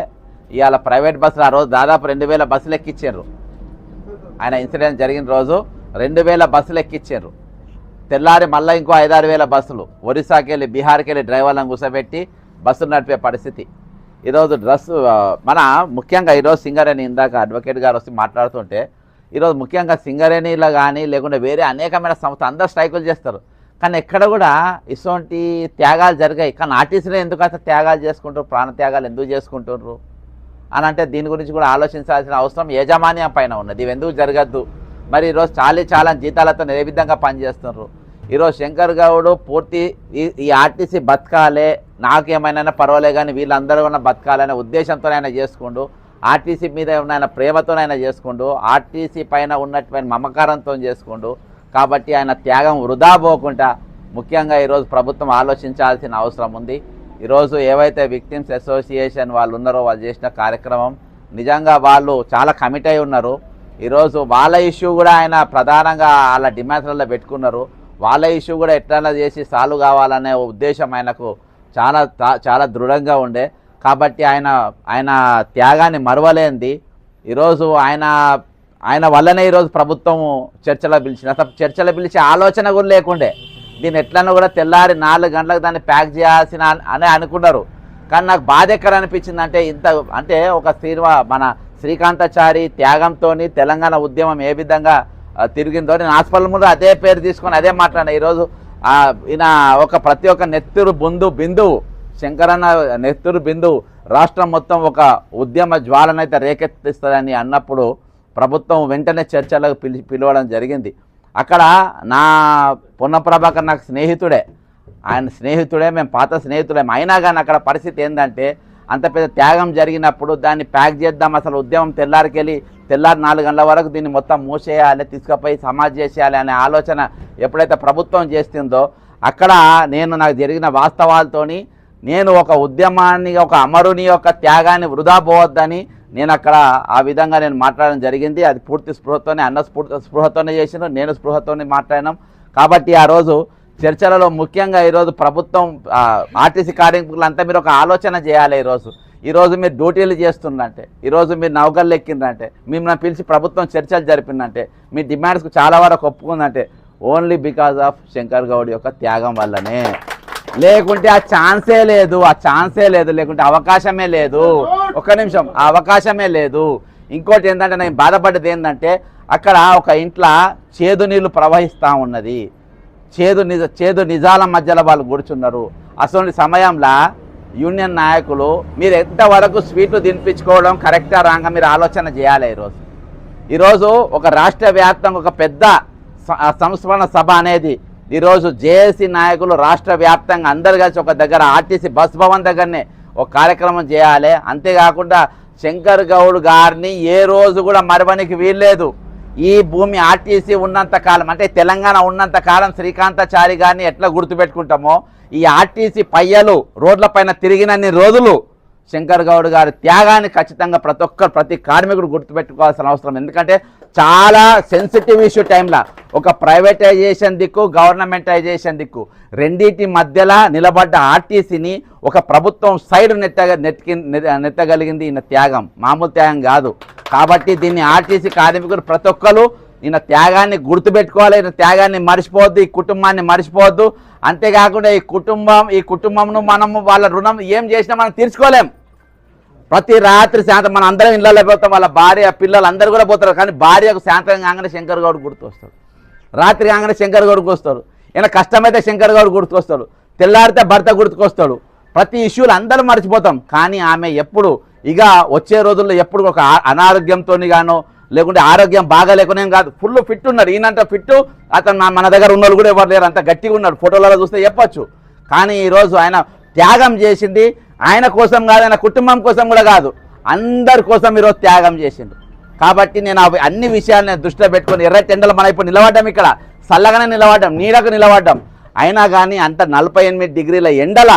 ఇవాళ ప్రైవేట్ బస్సులు ఆ రోజు దాదాపు 2000 బస్సులు ఎక్కించారు. ఆయన ఇన్సిడెంట్ జరిగిన రోజు 2000 బస్సులు ఎక్కించారు. తెల్లారి మళ్ళీ ఇంకో 5-6 బస్సులు ఒరిస్సాకి వెళ్ళి బీహార్కి వెళ్ళి డ్రైవర్లను కూర్చోబెట్టి బస్సులు నడిపే పరిస్థితి. ఈరోజు మన ముఖ్యంగా ఈరోజు సింగరేణి ఇందాక అడ్వకేట్ గారు వచ్చి మాట్లాడుతుంటే ఈరోజు ముఖ్యంగా సింగరేణిలో కానీ లేకుంటే వేరే అనేకమైన సంస్థ అందరూ స్ట్రైకులు చేస్తారు. కానీ ఎక్కడ కూడా ఇటువంటి త్యాగాలు జరిగాయి. కానీ ఆర్టీసీలో ఎందుకు అసలు త్యాగాలు చేసుకుంటారు, ప్రాణ త్యాగాలు ఎందుకు చేసుకుంటున్నారు అని అంటే దీని గురించి కూడా ఆలోచించాల్సిన అవసరం యాజమాన్యం పైన ఉన్నది. ఇవి ఎందుకు జరగద్దు? మరి ఈరోజు చాలా జీతాలతో ఏ విధంగా పనిచేస్తున్నారు? ఈరోజు శంకర్ గౌడ్ పూర్తి ఈ ఆర్టీసీ బతకాలే, నాకేమైనా పర్వాలే కానీ వీళ్ళందరూ ఉన్న బతకాలనే ఉద్దేశంతో ఆయన చేసుకుంటూ, ఆర్టీసీ మీద ఉన్న ప్రేమతోనైనా చేసుకుంటూ, ఆర్టీసీ పైన ఉన్నటువంటి మమకారంతో చేసుకుంటూ, కాబట్టి ఆయన త్యాగం వృధా పోకుండా ముఖ్యంగా ఈరోజు ప్రభుత్వం ఆలోచించాల్సిన అవసరం ఉంది. ఈరోజు ఏవైతే విక్టిమ్స్ అసోసియేషన్ వాళ్ళు ఉన్నారో వాళ్ళు చేసిన కార్యక్రమం నిజంగా వాళ్ళు చాలా కమిట్ అయి ఉన్నారు. ఈరోజు వాళ్ళ ఇష్యూ కూడా ఆయన ప్రధానంగా వాళ్ళ డిమాండ్స్లలో పెట్టుకున్నారు. వాళ్ళ ఇష్యూ కూడా ఎట్లా చేసి సాల్వ్ కావాలనే ఉద్దేశం ఆయనకు చాలా దృఢంగా ఉండే. కాబట్టి ఆయన త్యాగాన్ని మరవలేంది. ఈరోజు ఆయన వల్లనే ఈరోజు ప్రభుత్వం చర్చలో పిలిచింది. అసలు చర్చలో పిలిచే ఆలోచన కూడా లేకుండే. దీన్ని ఎట్లన్నా కూడా తెల్లారి 4 గంటలకు దాన్ని ప్యాక్ చేయాల్సిన అని అనుకున్నారు. కానీ నాకు బాధ ఎక్కడ అనిపించింది అంటే అంటే ఒక మన శ్రీకాంతాచారి త్యాగంతో తెలంగాణ ఉద్యమం ఏ విధంగా తిరిగిందో నేను హాస్పిటల్ ముందు అదే పేరు తీసుకొని అదే మాట్లాడినా. ఈరోజు ఈయన ప్రతి ఒక్క నెత్తురు బిందువు శంకరన్న నెత్తురు బిందువు రాష్ట్రం మొత్తం ఒక ఉద్యమ జ్వాలనైతే రేకెత్తిస్తుందని అన్నప్పుడు ప్రభుత్వం వెంటనే చర్చలకు పిలవడం జరిగింది. అక్కడ నా పొన్నప్రభాకర్ నాకు స్నేహితుడే, మేము పాత స్నేహితుడే. అయినా కానీ అక్కడ పరిస్థితి ఏంటంటే అంత పెద్ద త్యాగం జరిగినప్పుడు దాన్ని ప్యాక్ చేద్దాం, అసలు ఉద్యమం తెల్లారి 4 గంటల వరకు దీన్ని మొత్తం మూసేయాలి, తీసుకుపోయి సమాజ్ చేసేయాలి అనే ఆలోచన ఎప్పుడైతే ప్రభుత్వం చేస్తుందో అక్కడ నాకు జరిగిన వాస్తవాలతోని నేను ఒక ఉద్యమాన్ని, ఒక అమరుని యొక్క త్యాగాన్ని వృధా పోవద్దని నేను అక్కడ ఆ విధంగా నేను మాట్లాడడం జరిగింది. అది పూర్తి స్పృహతోనే స్పృహతోనే చేసిన, నేను స్పృహతోనే మాట్లాడినాం. కాబట్టి ఆ రోజు చర్చలలో ముఖ్యంగా ఈరోజు ప్రభుత్వం ఆర్టీసీ కార్మికులంతా మీరు ఒక ఆలోచన చేయాలి. ఈరోజు మీరు డ్యూటీలు చేస్తుందంటే, ఈరోజు మీరు నౌకర్లు ఎక్కిందంటే, మిమ్మల్ని పిలిచి ప్రభుత్వం చర్చలు జరిపిందంటే, మీ డిమాండ్స్కు చాలా వరకు ఒప్పుకుందంటే only because of Shankar Goud యొక్క త్యాగం వల్లనే. లేకుంటే ఆ ఛాన్సే లేదు, లేకుంటే అవకాశమే లేదు. ఒక్క నిమిషం, ఆ అవకాశమే లేదు. ఇంకోటి ఏంటంటే నేను బాధపడ్డది ఏంటంటే అక్కడ ఒక ఇంట్లో చేదు నీళ్ళు ప్రవహిస్తూ ఉన్నది. చేదు నిజాల మధ్యలో వాళ్ళు కూర్చున్నారు. అసలు సమయంలో యూనియన్ నాయకులు మీరు ఎంతవరకు స్వీట్లు తినిపించుకోవడం కరెక్టా రాంగా మీరు ఆలోచన చేయాలి. ఈరోజు ఒక రాష్ట్ర వ్యాప్తంగా ఒక పెద్ద సంస్మరణ సభ అనేది ఈరోజు జేఏసీ నాయకులు రాష్ట్ర వ్యాప్తంగా అందరు కలిసి ఒక దగ్గర ఆర్టీసీ బస్ భవన్ దగ్గరనే ఒక కార్యక్రమం చేయాలి. అంతేకాకుండా శంకర్ గౌడ్ గారిని ఏ రోజు కూడా మరవనికి వీల్లేదు. ఈ భూమి ఆర్టీసీ ఉన్నంత కాలం, అంటే తెలంగాణ ఉన్నంత కాలం శ్రీకాంతాచారి గారిని ఎట్లా గుర్తుపెట్టుకుంటామో ఈ ఆర్టీసీ పయ్యలు రోడ్లపైన తిరిగినన్ని రోజులు శంకర్ గౌడ్ గారి త్యాగాన్ని ఖచ్చితంగా ప్రతి కార్మికుడు గుర్తుపెట్టుకోవాల్సిన అవసరం. ఎందుకంటే చాలా సెన్సిటివ్ ఇష్యూ టైంలో ఒక ప్రైవేటైజేషన్ దిక్కు, గవర్నమెంటైజేషన్ దిక్కు రెండింటి మధ్యలో నిలబడ్డ ఆర్టీసీని ఒక ప్రభుత్వం సైడ్ నెట్టగలిగింది. ఈయన త్యాగం మామూలు త్యాగం కాదు. కాబట్టి దీన్ని ఆర్టీసీ కార్మికులు ప్రతి ఒక్కరు ఈయన త్యాగాన్ని గుర్తుపెట్టుకోవాలి. ఈయన త్యాగాన్ని మర్చిపోవద్దు, ఈ కుటుంబాన్ని మర్చిపోవద్దు. అంతేకాకుండా ఈ కుటుంబంను మనము వాళ్ళ రుణం ఏం చేసినా మనం తీర్చుకోలేం. ప్రతి రాత్రి సాయంత్రం మనం అందరం ఇళ్ళలో పోతాం, వాళ్ళ భార్య పిల్లలు అందరూ కూడా పోతారు. కానీ భార్యకు సాయంత్రం కాగానే శంకర్ గౌడ్ గుర్తొస్తాడు, రాత్రి కాగానే శంకర్ గౌడ్ వస్తాడు, ఈయన కష్టమైతే శంకర్ గౌడ్ గుర్తుకొస్తాడు, తెల్లారితే భర్త గుర్తుకొస్తాడు. ప్రతి ఇష్యూలు అందరూ మర్చిపోతాం. కానీ ఆమె ఎప్పుడు ఇక వచ్చే రోజుల్లో ఎప్పుడు ఒక అనారోగ్యంతో గానో లేకుంటే ఆరోగ్యం బాగా లేకునే కాదు, ఫుల్ ఫిట్ ఉన్నాడు. ఈయనంత ఫిట్ అతను మన దగ్గర ఉన్న వాళ్ళు కూడా ఎవరు లేరు, అంత గట్టిగా ఉన్నాడు. ఫోటోలలో చూస్తే చెప్పచ్చు. కానీ ఈరోజు ఆయన త్యాగం చేసింది ఆయన కోసం కాదు, ఆయన కుటుంబం కోసం కూడా కాదు, అందరి కోసం ఈరోజు త్యాగం చేసిండు. కాబట్టి నేను అన్ని విషయాలను దృష్టిలో పెట్టుకొని ఎర్రటి ఎండలు మనం ఇప్పుడు నిలబడ్డాం, ఇక్కడ చల్లగానే నిలబడ్డాం, నీడకు నిలబడ్డాం. అయినా కానీ అంత 48 డిగ్రీల ఎండల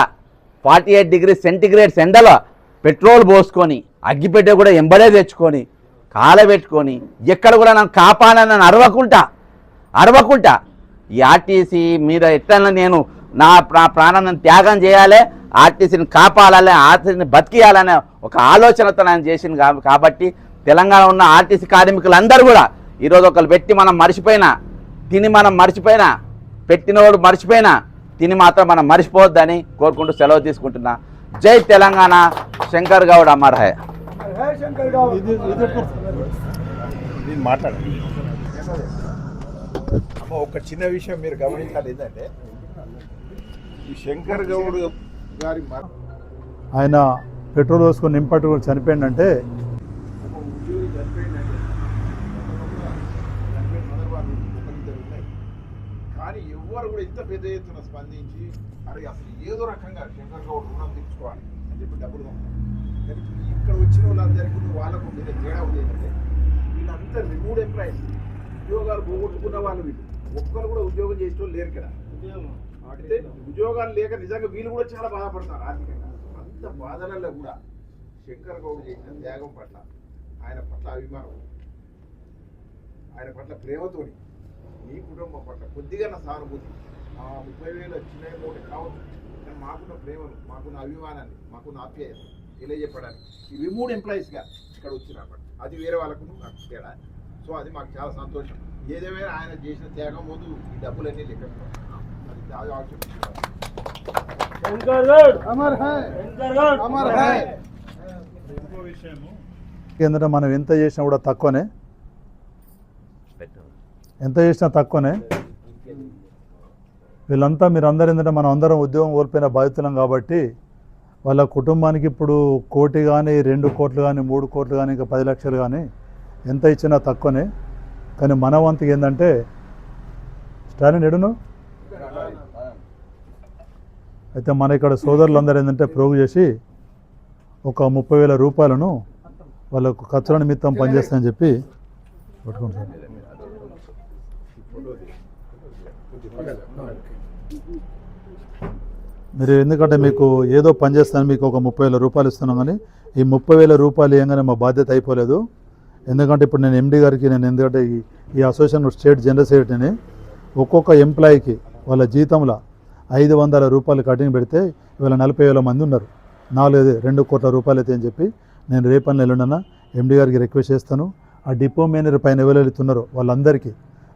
48 డిగ్రీ సెంటిగ్రేడ్స్ ఎండలో పెట్రోల్ పోసుకొని అగ్గిపెట్టె కూడా ఎంబడే తెచ్చుకొని కాలబెట్టుకొని ఎక్కడ కూడా నన్ను కాపాడనని అరవకుంటా ఈ ఆర్టీసీ మీద ఎట్లా నేను నా ప్రాణాన్ని త్యాగం చేయాలి, ఆర్టీసీని కాపాడాలి, ఆర్టీసీని బతికియాలనే ఒక ఆలోచనతో నేను చేసింది కాబట్టి తెలంగాణ ఉన్న ఆర్టీసీ కార్మికులందరూ కూడా ఈరోజు ఒకరు పెట్టి మనం మర్చిపోయినా, తిని మనం మర్చిపోయినా, పెట్టినోడు మర్చిపోయినా తిని మాత్రం మనం మర్చిపోవద్దని కోరుకుంటూ సెలవు తీసుకుంటున్నా. జై తెలంగాణ. శంకర్ గౌడ్ అమర్ హై. अमर है शंकर गौड़ నేను మాట్లాడండి అమ్మ. ఒక చిన్న విషయం మీరు గమనించాలి ఏంటంటే ఈ శంకర్ గౌడ్ గారి ఆయన పెట్రోల్ పోసుకొని నింపట్టు చనిపోయిందంటే ఉద్యోగి చనిపోయిందంటే చనిపోయిన సందర్భాలు ఒకరిద్దరు ఉన్నాయి. కానీ ఎవ్వరు కూడా ఇంత పెద్ద ఎత్తున స్పందించి అరే అసలు ఏదో రకంగా శంకర్ గౌడ్ రుణం తీర్చుకోవాలి అని చెప్పి డబ్బులు పంపారు. కానీ ఇక్కడ వచ్చిన వాళ్ళందరికీ వాళ్ళకు ఉండే తేడా ఉంది ఏంటంటే వీళ్ళంతా రిమూవ్డ్ ఎంప్లాయీస్, ఉద్యోగాలు పోగొట్టుకున్న వాళ్ళు వీళ్ళు ఒక్కరు కూడా ఉద్యోగం చేసే వాళ్ళు లేరు ఇక్కడ. అంటే ఉద్యోగాలు లేక నిజంగా వీళ్ళు కూడా చాలా బాధపడతారు ఆర్థికంగా. అంత బాధలలో కూడా శంకర్ గౌడ్ చేసిన త్యాగం పట్ల, ఆయన పట్ల అభిమానం, ఆయన పట్ల ప్రేమతోని మీ కుటుంబం పట్ల కొద్దిగా నా సానుభూతి, 30,000 చిన్న అమౌంట్ కావచ్చు, కానీ మాకున్న ప్రేమను, మాకున్న అభిమానాన్ని, మాకున్న ఆప్యాయత తెలియజెప్పడానికి ఈ రిమూవ్డ్ ఎంప్లాయీస్గా ఇక్కడ వచ్చినప్పుడు అది వేరే వాళ్ళకు నాకు తేడా. సో అది మాకు చాలా సంతోషం. ఏదేమైనా ఆయన చేసిన త్యాగం ముందు ఈ డబ్బులన్నీ లెక్క అది ఆలోచన. శంకర్ గౌడ్ अमर है శంకర్ గౌడ్ अमर है ఏంటంటే మనం ఎంత చేసినా కూడా తక్కువనే, ఎంత చేసినా తక్కువనే. వీళ్ళంతా మీరందరూ ఏంటంటే మనం అందరం ఉద్యోగం కోల్పోయిన బాధితులం కాబట్టి వాళ్ళ కుటుంబానికి ఇప్పుడు 1 కోటి కానీ 2 కోట్లు కానీ 3 కోట్లు కానీ ఇంకా 10 లక్షలు కానీ ఎంత ఇచ్చినా తక్కువనే. కానీ మన వంతుకి ఏంటంటే స్టాలిన్ ఎడును అయితే మన ఇక్కడ సోదరులందరూ ఏంటంటే ప్రోగు చేసి ఒక 30,000 రూపాయలను వాళ్ళకు ఖర్చుల నిమిత్తం పనిచేస్తాయని చెప్పి పట్టుకుంటారు. మీరు ఎందుకంటే మీకు ఏదో పని చేస్తాను మీకు ఒక 30,000 రూపాయలు ఇస్తున్నాం, కానీ ఈ 30,000 రూపాయలు ఇవ్వగానే మా బాధ్యత అయిపోలేదు. ఎందుకంటే ఇప్పుడు నేను ఎండి గారికి ఎందుకంటే ఈ అసోసియేషన్ స్టేట్ జనరల్ సెక్రటరీని ఒక్కొక్క ఎంప్లాయీకి వాళ్ళ జీతంలో 500 రూపాయలు కటింగ్ పెడితే ఇవాళ 40,000 మంది ఉన్నారు. 2 కోట్ల రూపాయలు అయితే అని చెప్పి నేను రేపని ఎల్లుండన ఎండి గారికి రిక్వెస్ట్ చేస్తాను. ఆ డిపో మేనేజర్ పైన ఎవరైతే ఉన్నారో వాళ్ళందరికీ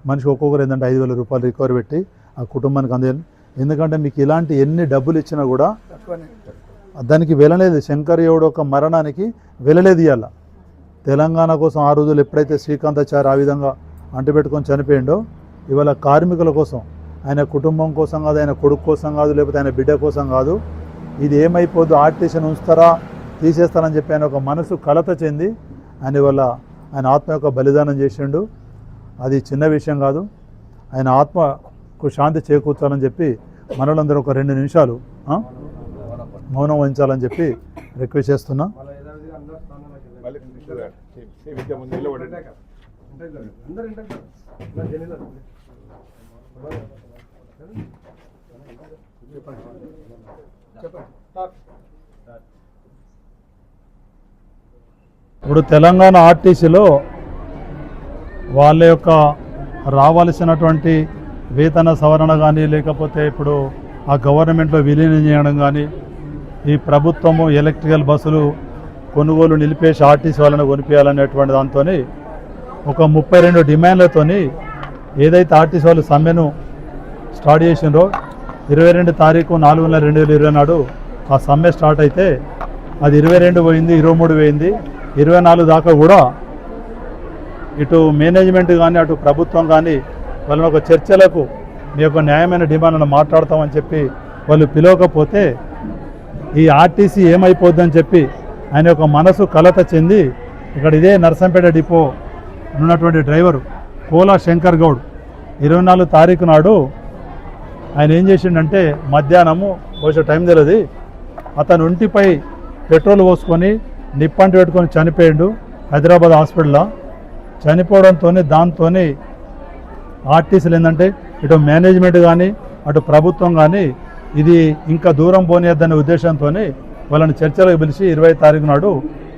మనిషికి ఒక్కొక్కరు ఏంటంటే 5,000 రూపాయలు రికవరీ పెట్టి ఆ కుటుంబానికి అందేయాలి. ఎందుకంటే మీకు ఇలాంటి ఎన్ని డబ్బులు ఇచ్చినా కూడా దానికి వెళ్ళలేదు. శంకర్ గౌడ్ ఒక మరణానికి వెళ్ళలేదు. ఇవాళ తెలంగాణ కోసం ఆ రోజులు ఎప్పుడైతే శ్రీకాంతాచారి ఆ విధంగా అంటుపెట్టుకొని చనిపోయిండో, ఇవాళ కార్మికుల కోసం, ఆయన కుటుంబం కోసం కాదు, ఆయన కొడుకు కోసం కాదు, లేకపోతే ఆయన బిడ్డ కోసం కాదు, ఇది ఏమైపోద్దు ఆర్టీసీని ఉంచుతారా తీసేస్తారని చెప్పి ఆయన ఒక మనసు కలత చెంది ఆయన ఆత్మ యొక్క బలిదానం చేసిండు. అది చిన్న విషయం కాదు. ఆయన ఆత్మకు శాంతి చేకూర్చాలని చెప్పి మనలందరూ ఒక 2 నిమిషాలు మౌనం వహించాలని చెప్పి రిక్వెస్ట్ చేస్తున్నా. ఇప్పుడు తెలంగాణ ఆర్టీసీలో వాళ్ళ యొక్క రావాల్సినటువంటి వేతన సవరణ కానీ, లేకపోతే ఇప్పుడు ఆ గవర్నమెంట్లో విలీనం చేయడం కానీ, ఈ ప్రభుత్వము ఎలక్ట్రికల్ బస్సులు కొనుగోలు నిలిపేసి ఆర్టీసీ వాళ్ళని కొనిపించాలనేటువంటి దాంతో ఒక 32 డిమాండ్లతోని ఏదైతే ఆర్టీసీ వాళ్ళు సమ్మెను స్టార్ట్ చేసిండ్రో 22 తారీఖు 4/2020 నాడు ఆ సమ్మె స్టార్ట్ అయితే అది 22 పోయింది, 23 పోయింది, 24 దాకా కూడా ఇటు మేనేజ్మెంట్ కానీ అటు ప్రభుత్వం కానీ వాళ్ళని ఒక చర్చలకు మీ యొక్క న్యాయమైన డిమాండ్లను మాట్లాడతామని చెప్పి వాళ్ళు పిలవకపోతే ఈ ఆర్టీసీ ఏమైపోద్దని చెప్పి ఆయన యొక్క మనసు కలత చెంది ఇక్కడ ఇదే నర్సంపేట డిపో ఉన్నటువంటి డ్రైవరు కోలా శంకర్ గౌడ్ 24 తారీఖు నాడు ఆయన ఏం చేసిండంటే మధ్యాహ్నము బహుశా టైం తెలియదు, అతను ఒంటిపై పెట్రోల్ పోసుకొని నిప్పంటి పెట్టుకొని చనిపోయాడు హైదరాబాద్ హాస్పిటల్లో. చనిపోవడంతో దాంతో ఆర్టీసీలు ఏంటంటే ఇటు మేనేజ్మెంట్ కానీ అటు ప్రభుత్వం కానీ ఇది ఇంకా దూరం పోనీయద్దనే ఉద్దేశంతో వాళ్ళని చర్చలకు పిలిచి 20 తారీఖు నాడు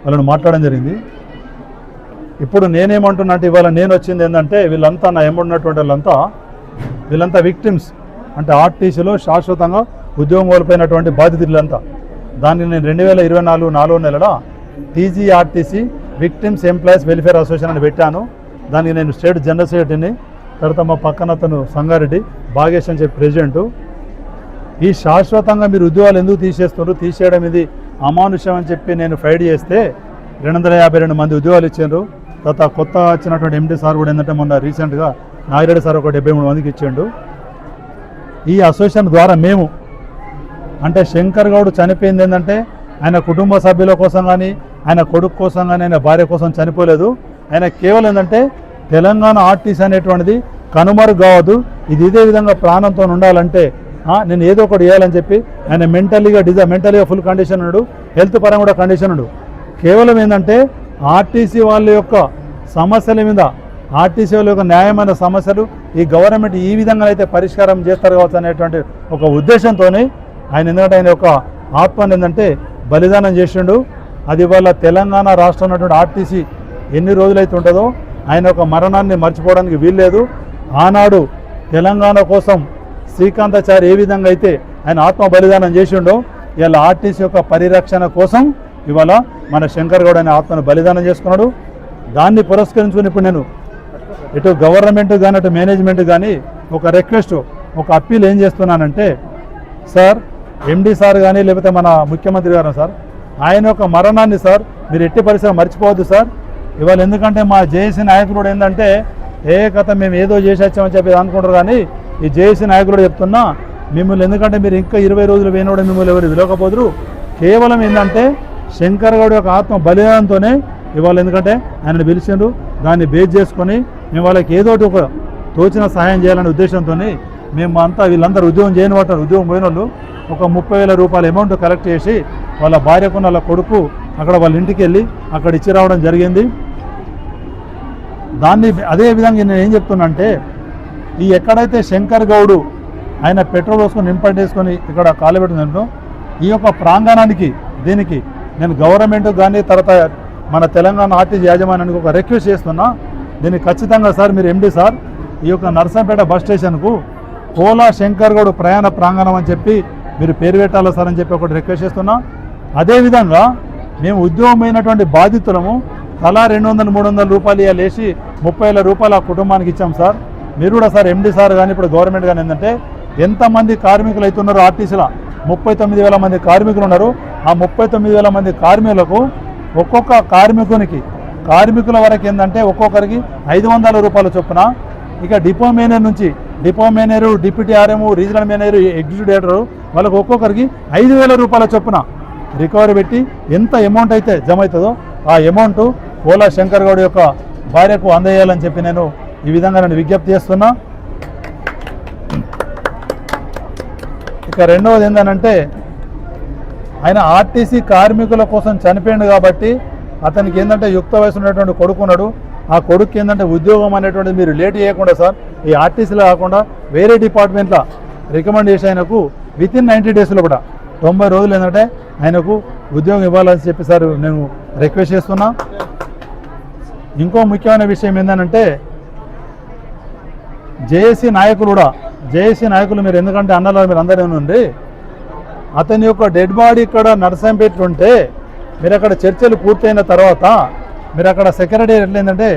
వాళ్ళని మాట్లాడడం జరిగింది. ఇప్పుడు నేనేమంటున్నా అంటే ఇవాళ నేను వచ్చింది ఏంటంటే వీళ్ళంతా నా ఎమ్మడినటువంటి వీళ్ళంతా విక్టిమ్స్ అంటే ఆర్టీసీలో శాశ్వతంగా ఉద్యోగం కోల్పోయినటువంటి బాధితులంతా. దాన్ని నేను 2024 4వ నెలల TGRTC victims employees welfare association అని పెట్టాను. దానికి నేను స్టేట్ జనరల్ సెక్రటరీని, తర్వాత మా పక్కన అతను సంగారెడ్డి భాగేష్ అని చెప్పి ప్రెసిడెంటు. ఈ శాశ్వతంగా మీరు ఉద్యోగాలు ఎందుకు తీసేస్తున్నారు, తీసేయడం ఇది అమానుషం అని చెప్పి నేను ఫైట్ చేస్తే 252 మంది ఉద్యోగాలు ఇచ్చారు. తర్వాత కొత్త వచ్చినటువంటి ఎండి సార్ కూడా ఏంటంటే మొన్న రీసెంట్గా నాగిరెడ్డి సార్ ఒక 73 మందికి ఇచ్చిండు. ఈ అసోసియేషన్ ద్వారా మేము అంటే శంకర్ గౌడ్ చనిపోయింది ఏంటంటే ఆయన కుటుంబ సభ్యుల కోసం కానీ ఆయన కొడుకు కోసం కానీ ఆయన భార్య కోసం చనిపోలేదు. ఆయన కేవలం ఏంటంటే తెలంగాణ ఆర్టీసీ అనేటువంటిది కనుమరుగు కావద్దు, ఇది ఇదే విధంగా ప్రాణంతో ఉండాలంటే నేను ఏదో ఒకటి చేయాలని చెప్పి ఆయన మెంటలీగా ఫుల్ కండిషన్ ఉన్నాడు, హెల్త్ పరంగా కూడా కండిషన్ ఉన్నాడు. కేవలం ఏంటంటే ఆర్టీసీ వాళ్ళ యొక్క సమస్యల మీద ఆర్టీసీ వాళ్ళ యొక్క న్యాయమైన సమస్యలు ఈ గవర్నమెంట్ ఈ విధంగా అయితే పరిష్కారం చేస్తారు కావచ్చు అనేటువంటి ఒక ఉద్దేశంతోనే ఆయన ఎందుకంటే ఆయన యొక్క ఆత్మని ఏంటంటే బలిదానం చేసిండు. అది వాళ్ళ తెలంగాణ రాష్ట్రం ఉన్నటువంటి ఆర్టీసీ ఎన్ని రోజులైతే ఉంటుందో ఆయన ఒక మరణాన్ని మర్చిపోవడానికి వీల్లేదు. ఆనాడు తెలంగాణ కోసం శ్రీకాంతాచారి ఏ విధంగా అయితే ఆయన ఆత్మ బలిదానం చేసిండో ఇవాళ ఆర్టీసీ యొక్క పరిరక్షణ కోసం ఇవాళ మన శంకర్ గౌడ్ అనే ఆత్మను బలిదానం చేసుకున్నాడు. దాన్ని పురస్కరించుకుని ఇప్పుడు నేను ఇటు గవర్నమెంట్ కానీ అటు మేనేజ్మెంట్ కానీ ఒక రిక్వెస్ట్ ఒక అప్పీల్ ఏం చేస్తున్నానంటే సార్ ఎండి సార్ కానీ లేకపోతే మన ముఖ్యమంత్రి గారు సార్ ఆయన యొక్క మరణాన్ని సార్ మీరు ఎట్టి పరిస్థితుల్లో మర్చిపోవద్దు సార్. ఇవాళ ఎందుకంటే మా జేఏసీ నాయకులు ఏంటంటే కథ మేము ఏదో చేసి వచ్చామని చెప్పి అనుకుంటారు, కానీ ఈ జేఏసీ నాయకులు చెప్తున్నా మిమ్మల్ని ఎందుకంటే మీరు ఇంకా 20 రోజులు వేయనోడు మిమ్మల్ని ఎవరు విలవకపోదురు. కేవలం ఏంటంటే శంకర్ గౌడ్ యొక్క ఆత్మ బలిదానంతోనే ఇవాళ ఎందుకంటే ఆయనను పిలిచిండ్రు, దాన్ని బేస్ చేసుకొని మేము వాళ్ళకి ఏదో ఒక తోచిన సహాయం చేయాలనే ఉద్దేశంతో మేము అంతా వీళ్ళందరూ ఉద్యోగం చేయని పట్టారు. ఉద్యోగం పోయిన వాళ్ళు ఒక 30,000 రూపాయల అమౌంట్ కలెక్ట్ చేసి వాళ్ళ భార్యకున్న వాళ్ళ కొడుకు అక్కడ వాళ్ళ ఇంటికి వెళ్ళి అక్కడ ఇచ్చి రావడం జరిగింది. దాన్ని అదే విధంగా నేను ఏం చెప్తున్నా అంటే ఈ ఎక్కడైతే శంకర్ గౌడ్ ఆయన పెట్రోల్ వేసుకొని నింపట్టేసుకొని ఇక్కడ కాలుపెట్టిందంటో ఈ యొక్క ప్రాంగణానికి దీనికి నేను గవర్నమెంట్ కానీ తర్వాత మన తెలంగాణ ఆర్టీసీ యాజమాన్యానికి ఒక రిక్వెస్ట్ చేస్తున్నా. దీనికి ఖచ్చితంగా సార్ మీరు ఎండి సార్ ఈ యొక్క నర్సంపేట బస్ స్టేషన్కు కోలా శంకర్ గౌడ్ ప్రయాణ ప్రాంగణం అని చెప్పి మీరు పేరు పెట్టాలి సార్ అని చెప్పి ఒకటి రిక్వెస్ట్ చేస్తున్నా. అదేవిధంగా మేము ఉద్యోగమైనటువంటి బాధితులము తలా 200-300 రూపాయలు ఇవాళ వేసి 30,000 రూపాయలు ఆ కుటుంబానికి ఇచ్చాం సార్. మీరు కూడా సార్ ఎండి సార్ కానీ ఇప్పుడు గవర్నమెంట్ కానీ ఏంటంటే ఎంతమంది కార్మికులు అవుతున్నారో ఆర్టీసీలో 39,000 మంది కార్మికులు ఉన్నారు. ఆ 39,000 మంది కార్మికులకు ఒక్కొక్క కార్మికుల వరకు ఏంటంటే ఒక్కొక్కరికి 500 రూపాయల చొప్పున ఇక డిపో మేనేజర్ నుంచి depot manager deputy RM regional manager executive director వాళ్ళకు ఒక్కొక్కరికి 5,000 రూపాయల చొప్పున రికవరీ పెట్టి ఎంత అమౌంట్ అయితే జమ అవుతుందో ఆ అమౌంట్ కోలా శంకర్ గౌడ్ యొక్క భార్యకు అందజేయాలని చెప్పి నేను ఈ విధంగా నేను విజ్ఞప్తి చేస్తున్నా. ఇక రెండవది ఏంటంటే ఆయన ఆర్టీసీ కార్మికుల కోసం చనిపోయింది కాబట్టి అతనికి ఏంటంటే యుక్త వయసు ఉన్నటువంటి కొడుకున్నాడు. ఆ కొడుకు ఏంటంటే ఉద్యోగం అనేటువంటిది మీరు లేట్ చేయకుండా సార్ ఈ ఆర్టీసీలో కాకుండా వేరే డిపార్ట్మెంట్లో రికమెండ్ చేసి ఆయనకు వితిన్ 90 డేస్లో కూడా 90 రోజులు ఏంటంటే ఆయనకు ఉద్యోగం ఇవ్వాలని చెప్పి సార్ నేను రిక్వెస్ట్ చేస్తున్నా. ఇంకో ముఖ్యమైన విషయం ఏంటంటే జేఏసీ నాయకులు మీరు ఎందుకంటే అన్నలో మీరు అందరూ ఉండి అతని యొక్క డెడ్ బాడీ ఇక్కడ నర్సంపేట ఉంటే మీరు అక్కడ చర్చలు పూర్తయిన తర్వాత మీరు అక్కడ సెక్రటరీ ఏంటంటే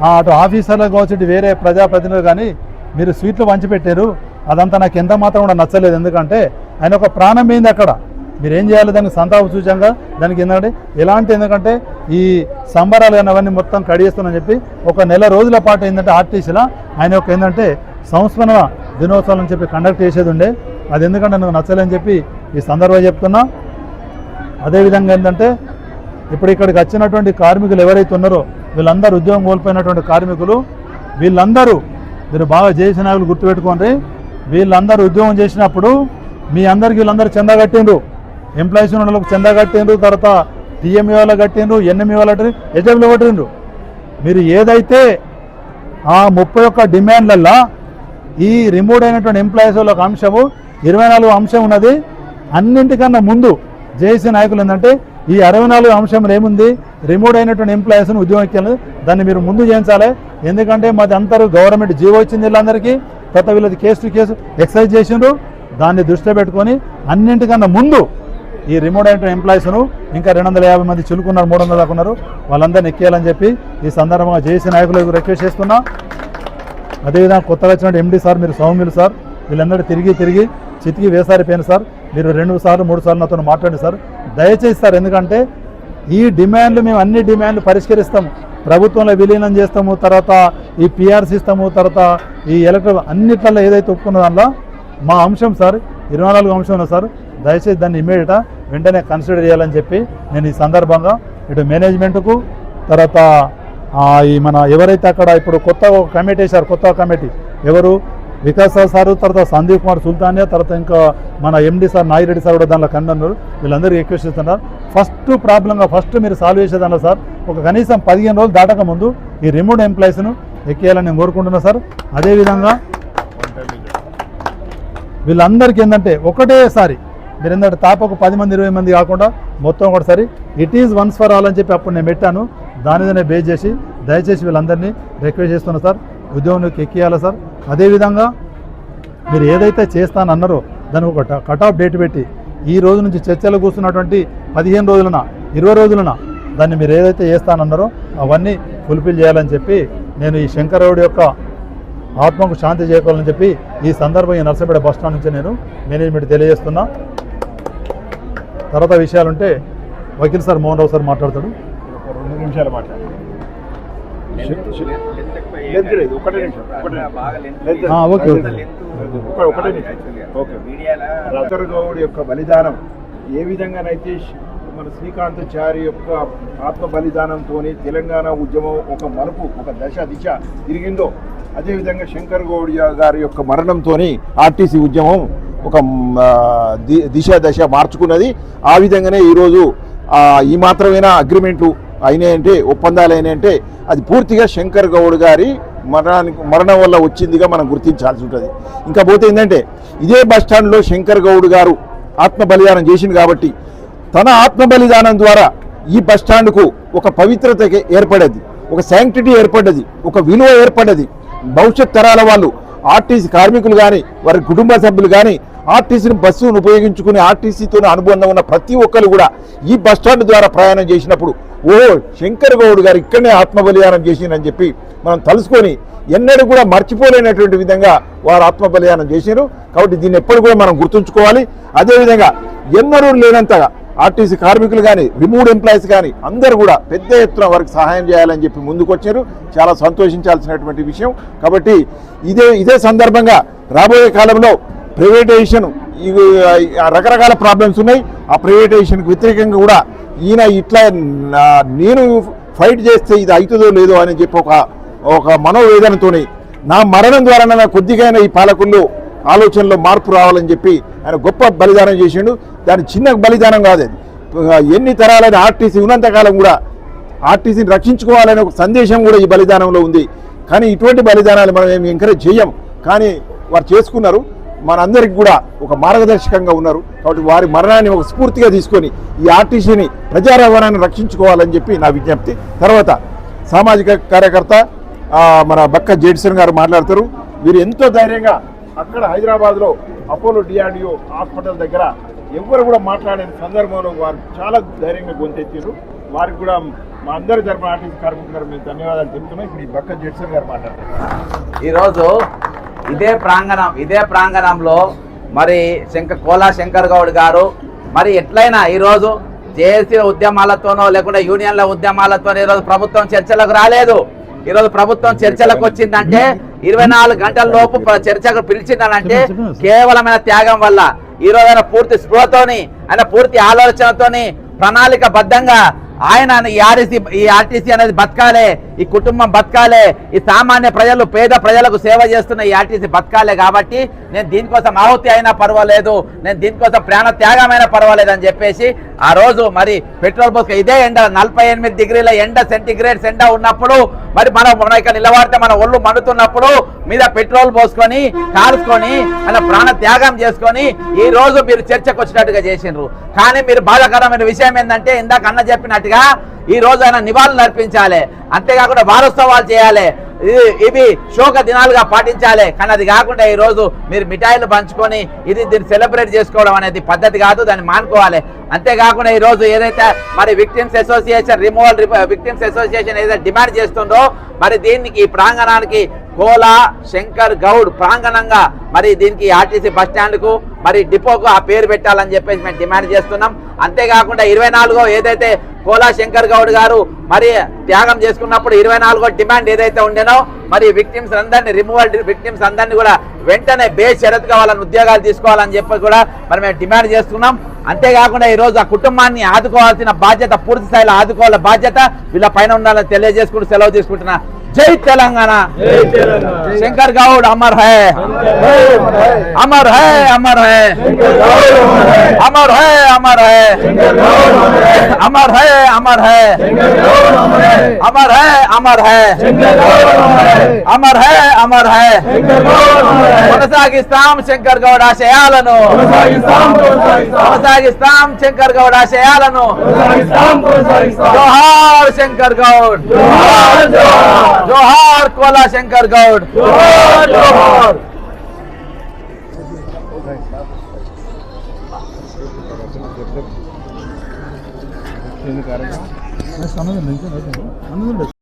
అటు ఆఫీసర్లకు కావచ్చు వేరే ప్రజాప్రతినిధులు కానీ మీరు స్వీట్లు పంచిపెట్టారు. అదంతా నాకు ఎంత మాత్రం కూడా నచ్చలేదు. ఎందుకంటే ఆయన ఒక ప్రాణం పోయింది అక్కడ. మీరు ఏం చేయాలి దానికి సంతాప సూచంగా దానికి ఏంటంటే ఎందుకంటే ఈ సంబరాలు కానీ అవన్నీ మొత్తం కడిగేస్తానని చెప్పి ఒక నెల రోజుల పాటు ఏంటంటే ఆర్టీసీలో ఆయన యొక్క ఏంటంటే సంస్మరణ దినోత్సవం అని చెప్పి కండక్ట్ చేసేది ఉండే. అది ఎందుకంటే నాకు నచ్చలేని చెప్పి ఈ సందర్భంగా చెప్తున్నా. అదేవిధంగా ఏంటంటే ఇప్పుడు ఇక్కడికి వచ్చినటువంటి కార్మికులు ఎవరైతే ఉన్నారో వీళ్ళందరూ ఉద్యోగం కోల్పోయినటువంటి కార్మికులు వీళ్ళందరూ మీరు బాగా చేసిన నాయకులు గుర్తుపెట్టుకోండి. వీళ్ళందరూ ఉద్యోగం చేసినప్పుడు మీ అందరికి వీళ్ళందరూ చందా కట్టిండ్రు, ఎంప్లాయీస్ ఉన్న వాళ్ళకి చందా కట్టిండ్రు, తర్వాత టీఎంఏ వాళ్ళకి కట్టిండ్రు, ఎన్ఎంఏ వాళ్ళకి హెచ్ఎంలో కట్టిండ్రు. మీరు ఏదైతే ఆ 31 డిమాండ్లల్లో ఈ రిమూవ్ అయినటువంటి ఎంప్లాయీస్ వాళ్ళ అంశము 24 అంశం ఉన్నది. అన్నింటికన్నా ముందు జేఏసీ నాయకులు ఏంటంటే ఈ 64 అంశంలో ఏముంది, రిమూవ్ అయినటువంటి ఎంప్లాయీస్ని ఉద్యోగం దాన్ని మీరు ముందు చేయించాలి. ఎందుకంటే మాది అందరూ గవర్నమెంట్ జీవో వచ్చింది వీళ్ళందరికీ, కొత్త వీళ్ళది కేసు టు కేసు ఎక్సైజ్ చేసిండ్రు. దాన్ని దృష్టిలో పెట్టుకొని అన్నింటికన్నా ముందు ఈ రిమూవ్ అయిన ఎంప్లాయీస్ను ఇంకా 250 మంది చిలుకున్నారు, 300 దాకా ఉన్నారు, వాళ్ళందరినీ ఎక్కేయాలని చెప్పి ఈ సందర్భంగా జేఏసీ నాయకులకు రిక్వెస్ట్ చేస్తున్నా. అదేవిధంగా కొత్తగా వచ్చిన ఎండి సార్, మీరు సౌమ్యులు సార్, వీళ్ళందరూ తిరిగి చితికి వేసారిపోయిన సార్, మీరు 2 సార్లు 3 సార్లు నాతో మాట్లాడండి సార్, దయచేసి సార్. ఎందుకంటే ఈ డిమాండ్లు మేము అన్ని డిమాండ్లు పరిష్కరిస్తాము, ప్రభుత్వంలో విలీనం చేస్తాము, తర్వాత ఈ పిఆర్సీ ఇస్తాము, తర్వాత ఈ ఎలక్ట్రిక్ అన్నిట్లలో ఏదైతే ఒప్పుకున్న దానిలో మా అంశం సార్ 24 అంశం ఉన్నా సార్, దయచేసి దాన్ని ఇమ్మీడియట్గా వెంటనే కన్సిడర్ చేయాలని చెప్పి నేను ఈ సందర్భంగా ఇటు మేనేజ్మెంట్కు, తర్వాత ఈ మన ఎవరైతే అక్కడ ఇప్పుడు కొత్త కమిటీ వేశారు, కొత్త కమిటీ ఎవరు వికాస్ సారు, తర్వాత సందీప్ కుమార్ సుల్తానియా, తర్వాత ఇంకా మన ఎండి సార్ నాగిరెడ్డి సార్ కూడా దానిలో కన్నారు. వీళ్ళందరూ రిక్వెస్ట్ చేస్తున్నారు, ఫస్ట్ మీరు సాల్వ్ చేసేదానిలో సార్ ఒక కనీసం 15 రోజులు దాటక ముందు ఈ రిమూవ్ ఎంప్లాయీస్ను ఎక్కేయాలని నేను కోరుకుంటున్నాను సార్. అదేవిధంగా వీళ్ళందరికీ ఏంటంటే ఒకటేసారి మీరు ఏంటంటే తాపకు 10 మంది 20 మంది కాకుండా మొత్తం ఒకటిసారి it is once for all అని చెప్పి అప్పుడు నేను పెట్టాను. దాని మీద బేస్ చేసి దయచేసి వీళ్ళందరినీ రిక్వెస్ట్ చేస్తున్నా సార్, ఉద్యోగంలోకి ఎక్కియాలి సార్. అదేవిధంగా మీరు ఏదైతే చేస్తానన్నారో దానికి ఒక కట్ ఆఫ్ డేట్ పెట్టి ఈ రోజు నుంచి చర్చలు కూర్చున్నటువంటి 15 రోజులన 20 రోజులన దాన్ని మీరు ఏదైతే చేస్తానన్నారో అవన్నీ ఫుల్ఫిల్ చేయాలని చెప్పి నేను ఈ శంకరరావుడి యొక్క ఆత్మకు శాంతి చేకూరాలని చెప్పి ఈ సందర్భంగా నర్సపేట బస్ స్టాండ్ నుంచి నేను మేనేజ్మెంట్ తెలియజేస్తున్నా. తర్వాత విషయాలుంటే వకీల్ సార్ మోహన్ రావు సార్ మాట్లాడతాడు. 2 నిమిషాలు మాట్లాడారు. గౌడ్ యొక్క బలిదానం ఏ విధంగానైతే మన శ్రీకాంతాచారి యొక్క ఆత్మ బలిదానంతో తెలంగాణ ఉద్యమం ఒక మలుపు, ఒక దిశ తిరిగిందో, అదేవిధంగా శంకర్ గౌడ్ గారి యొక్క మరణంతో ఆర్టీసీ ఉద్యమం ఒక దశ మార్చుకున్నది. ఆ విధంగానే ఈరోజు ఈ మాత్రమేనా అగ్రిమెంట్లు అయినాయంటే, ఒప్పందాలు అయినాయంటే అది పూర్తిగా శంకర్ గౌడ్ గారి మరణం వల్ల వచ్చిందిగా మనం గుర్తించాల్సి ఉంటుంది. ఇంకా పోతే ఏంటంటే ఇదే బస్టాండ్లో శంకర్ గౌడ్ గారు ఆత్మ బలిదానం చేసింది కాబట్టి తన ఆత్మ బలిదానం ద్వారా ఈ బస్టాండ్కు ఒక పవిత్రత ఏర్పడేది, ఒక శాంక్టిటీ ఏర్పడ్డది, ఒక విలువ ఏర్పడ్డది. భవిష్యత్ తరాల వాళ్ళు ఆర్టీసీ కార్మికులు కానీ వారి కుటుంబ సభ్యులు కానీ ఆర్టీసీని బస్సును ఉపయోగించుకుని ఆర్టీసీతో అనుబంధం ఉన్న ప్రతి ఒక్కరు కూడా ఈ బస్టాండ్ ద్వారా ప్రయాణం చేసినప్పుడు శంకర్ గౌడ్ గారు ఇక్కడనే ఆత్మ బలిదానం చేసిందని చెప్పి మనం తలుసుకొని ఎన్నడూ కూడా మర్చిపోలేనటువంటి విధంగా వారు ఆత్మ బలిదానం చేశారు. కాబట్టి దీన్ని ఎప్పుడు కూడా మనం గుర్తుంచుకోవాలి. అదేవిధంగా ఎన్నడూ లేనంతగా ఆర్టీసీ కార్మికులు కానీ రిమూవ్డ్ ఎంప్లాయీస్ కానీ అందరూ కూడా పెద్ద ఎత్తున వారికి సహాయం చేయాలని చెప్పి ముందుకొచ్చారు. చాలా సంతోషించాల్సినటువంటి విషయం. కాబట్టి ఇదే సందర్భంగా రాబోయే కాలంలో ప్రైవేటైజేషన్ రకరకాల ప్రాబ్లమ్స్ ఉన్నాయి. ఆ ప్రైవేటైజేషన్కి వ్యతిరేకంగా కూడా ఈయన ఇట్లా నేను ఫైట్ చేస్తే ఇది అవుతుందో లేదో అని చెప్పి ఒక మనోవేదనతోని నా మరణం ద్వారా కొద్దిగా ఈ పాలకుల్లో ఆలోచనలో మార్పు రావాలని చెప్పి ఆయన గొప్ప బలిదానం చేసిండు. దాని చిన్న బలిదానం కాదు, అది ఎన్ని తరాలని ఆర్టీసీ ఉన్నంతకాలం కూడా ఆర్టీసీని రక్షించుకోవాలనే ఒక సందేశం కూడా ఈ బలిదానంలో ఉంది. కానీ ఇటువంటి బలిదానాలు మనం ఏమి ఎంకరేజ్ చేయం, కానీ వారు చేసుకున్నారు, మనందరికి కూడా ఒక మార్గదర్శకంగా ఉన్నారు. కాబట్టి వారి మరణాన్ని ఒక స్ఫూర్తిగా తీసుకొని ఈ ఆర్టీసీని ప్రజా రవాణాన్ని రక్షించుకోవాలని చెప్పి నా విజ్ఞప్తి. తర్వాత సామాజిక కార్యకర్త మన బక్క జేడ్సన్ గారు మాట్లాడతారు. వీరు ఎంతో ధైర్యంగా అక్కడ హైదరాబాద్లో అపోలో డిఆర్డిఓ హాస్పిటల్ దగ్గర ఎవరు కూడా మాట్లాడే సందర్భంలో వారు చాలా ధైర్యంగా గొంతెత్తారు. వారికి కూడా మా అందరి తరపున ఆర్టీసీ కార్మికుల గారు మేము ధన్యవాదాలు చెప్తున్నాం. ఇప్పుడు ఈ బక్క జేడ్సన్ గారు మాట్లాడతారు. ఈరోజు ఇదే ప్రాంగణంలో మరి కోలా శంకర్ గౌడ్ గారు మరి ఎట్లయినా ఈరోజు జేఏసీ ఉద్యమాలతోనో లేకుంటే యూనియన్ల ఉద్యమాలతో ఈరోజు ప్రభుత్వం చర్చలకు రాలేదు. ఈరోజు ప్రభుత్వం చర్చలకు వచ్చిందంటే 24 గంటల లోపు చర్చకు పిలిచిందనంటే కేవలమైన త్యాగం వల్ల. ఈరోజు ఆయన పూర్తి స్పృహతోని, ఆయన పూర్తి ఆలోచనతోని ప్రణాళిక బద్ధంగా ఆయన ఈ ఆర్టీసీ అనేది బతకాలే, ఈ కుటుంబం బతకాలే, ఈ సామాన్య ప్రజలు పేద ప్రజలకు సేవ చేస్తున్న ఈ ఆర్టీసీ బతకాలే. కాబట్టి నేను దీనికోసం ఆహుతి అయినా పర్వాలేదు, నేను దీనికోసం ప్రాణ త్యాగమైనా పర్వాలేదు అని చెప్పేసి ఆ రోజు మరి పెట్రోల్ పోసుకు ఇదే ఎండ 48 డిగ్రీల ఎండ సెంటిగ్రేడ్స్ ఎండ ఉన్నప్పుడు మరి మనం ఇక్కడ నిలబడితే మన ఒళ్ళు మండుతున్నప్పుడు మీద పెట్రోల్ పోసుకొని కాల్చుకొని మన ప్రాణ త్యాగం చేసుకొని ఈ రోజు మీరు చర్చకు వచ్చినట్టుగా చేసిండ్రు. కానీ మీరు బాధాకరమైన విషయం ఏంటంటే ఇందాక అన్న చెప్పినట్టుగా ఈ రోజు ఆయన నివాళులు అర్పించాలి, అంతేకాకుండా వారోత్సవాలు చేయాలి, ఇవి శోక దినాలుగా పాటించాలి. కానీ అది కాకుండా ఈ రోజు మీరు మిఠాయిలు పంచుకొని దీన్ని సెలబ్రేట్ చేసుకోవడం అనేది పద్ధతి కాదు, దాన్ని మానుకోవాలి. అంతేకాకుండా ఈ రోజు ఏదైతే మరి విక్టిమ్స్ అసోసియేషన్ విక్టిమ్స్ అసోసియేషన్ ఏదైతే డిమాండ్ చేస్తుందో మరి దీనికి ఈ ప్రాంగణానికి కోలా శంకర్ గౌడ్ ప్రాంగణంగా మరి దీనికి ఆర్టీసీ బస్ స్టాండ్కు మరి డిపోకు ఆ పేరు పెట్టాలని చెప్పేసి మేము డిమాండ్ చేస్తున్నాం. అంతేకాకుండా 24 ఏదైతే కోలా శంకర్ గౌడ్ గారు మరి త్యాగం చేసుకున్నప్పుడు 24 డిమాండ్ ఏదైతే ఉండేనో మరి విక్టిమ్స్ అందరినీ విక్టిమ్స్ అందరినీ కూడా వెంటనే బేషరతుగా వాళ్ళని ఉద్యోగాలు తీసుకోవాలని చెప్పి కూడా మరి మేము డిమాండ్ చేస్తున్నాం. అంతేకాకుండా ఈరోజు ఆ కుటుంబాన్ని ఆదుకోవాల్సిన బాధ్యత, పూర్తి స్థాయిలో ఆదుకోవాల బాధ్యత వీళ్ళ పైన ఉండాలని తెలియజేసుకుంటూ సెలవు తీసుకుంటున్నా. జై తెలంగాణ, శంకర్ గౌడ్ అమర్ హై, అమర్ హై, అమర్ హై, అమర్ హై, అమర్ హై, అమర్ హై, అమర్ హై, అమర్ హై, అమర్ హై, అమర్ హై, అమర్ హై. కొనసాగిస్తాం శంకర్ గౌడ్ ఆశయాలను, కొనసాగిస్తాం శంకర్ గౌడ్ ఆశయాలను. జోహార్ శంకర్ గౌడ్, జోహార్ కోలా శంకర్ గౌడ్, జోహార్. అన్నది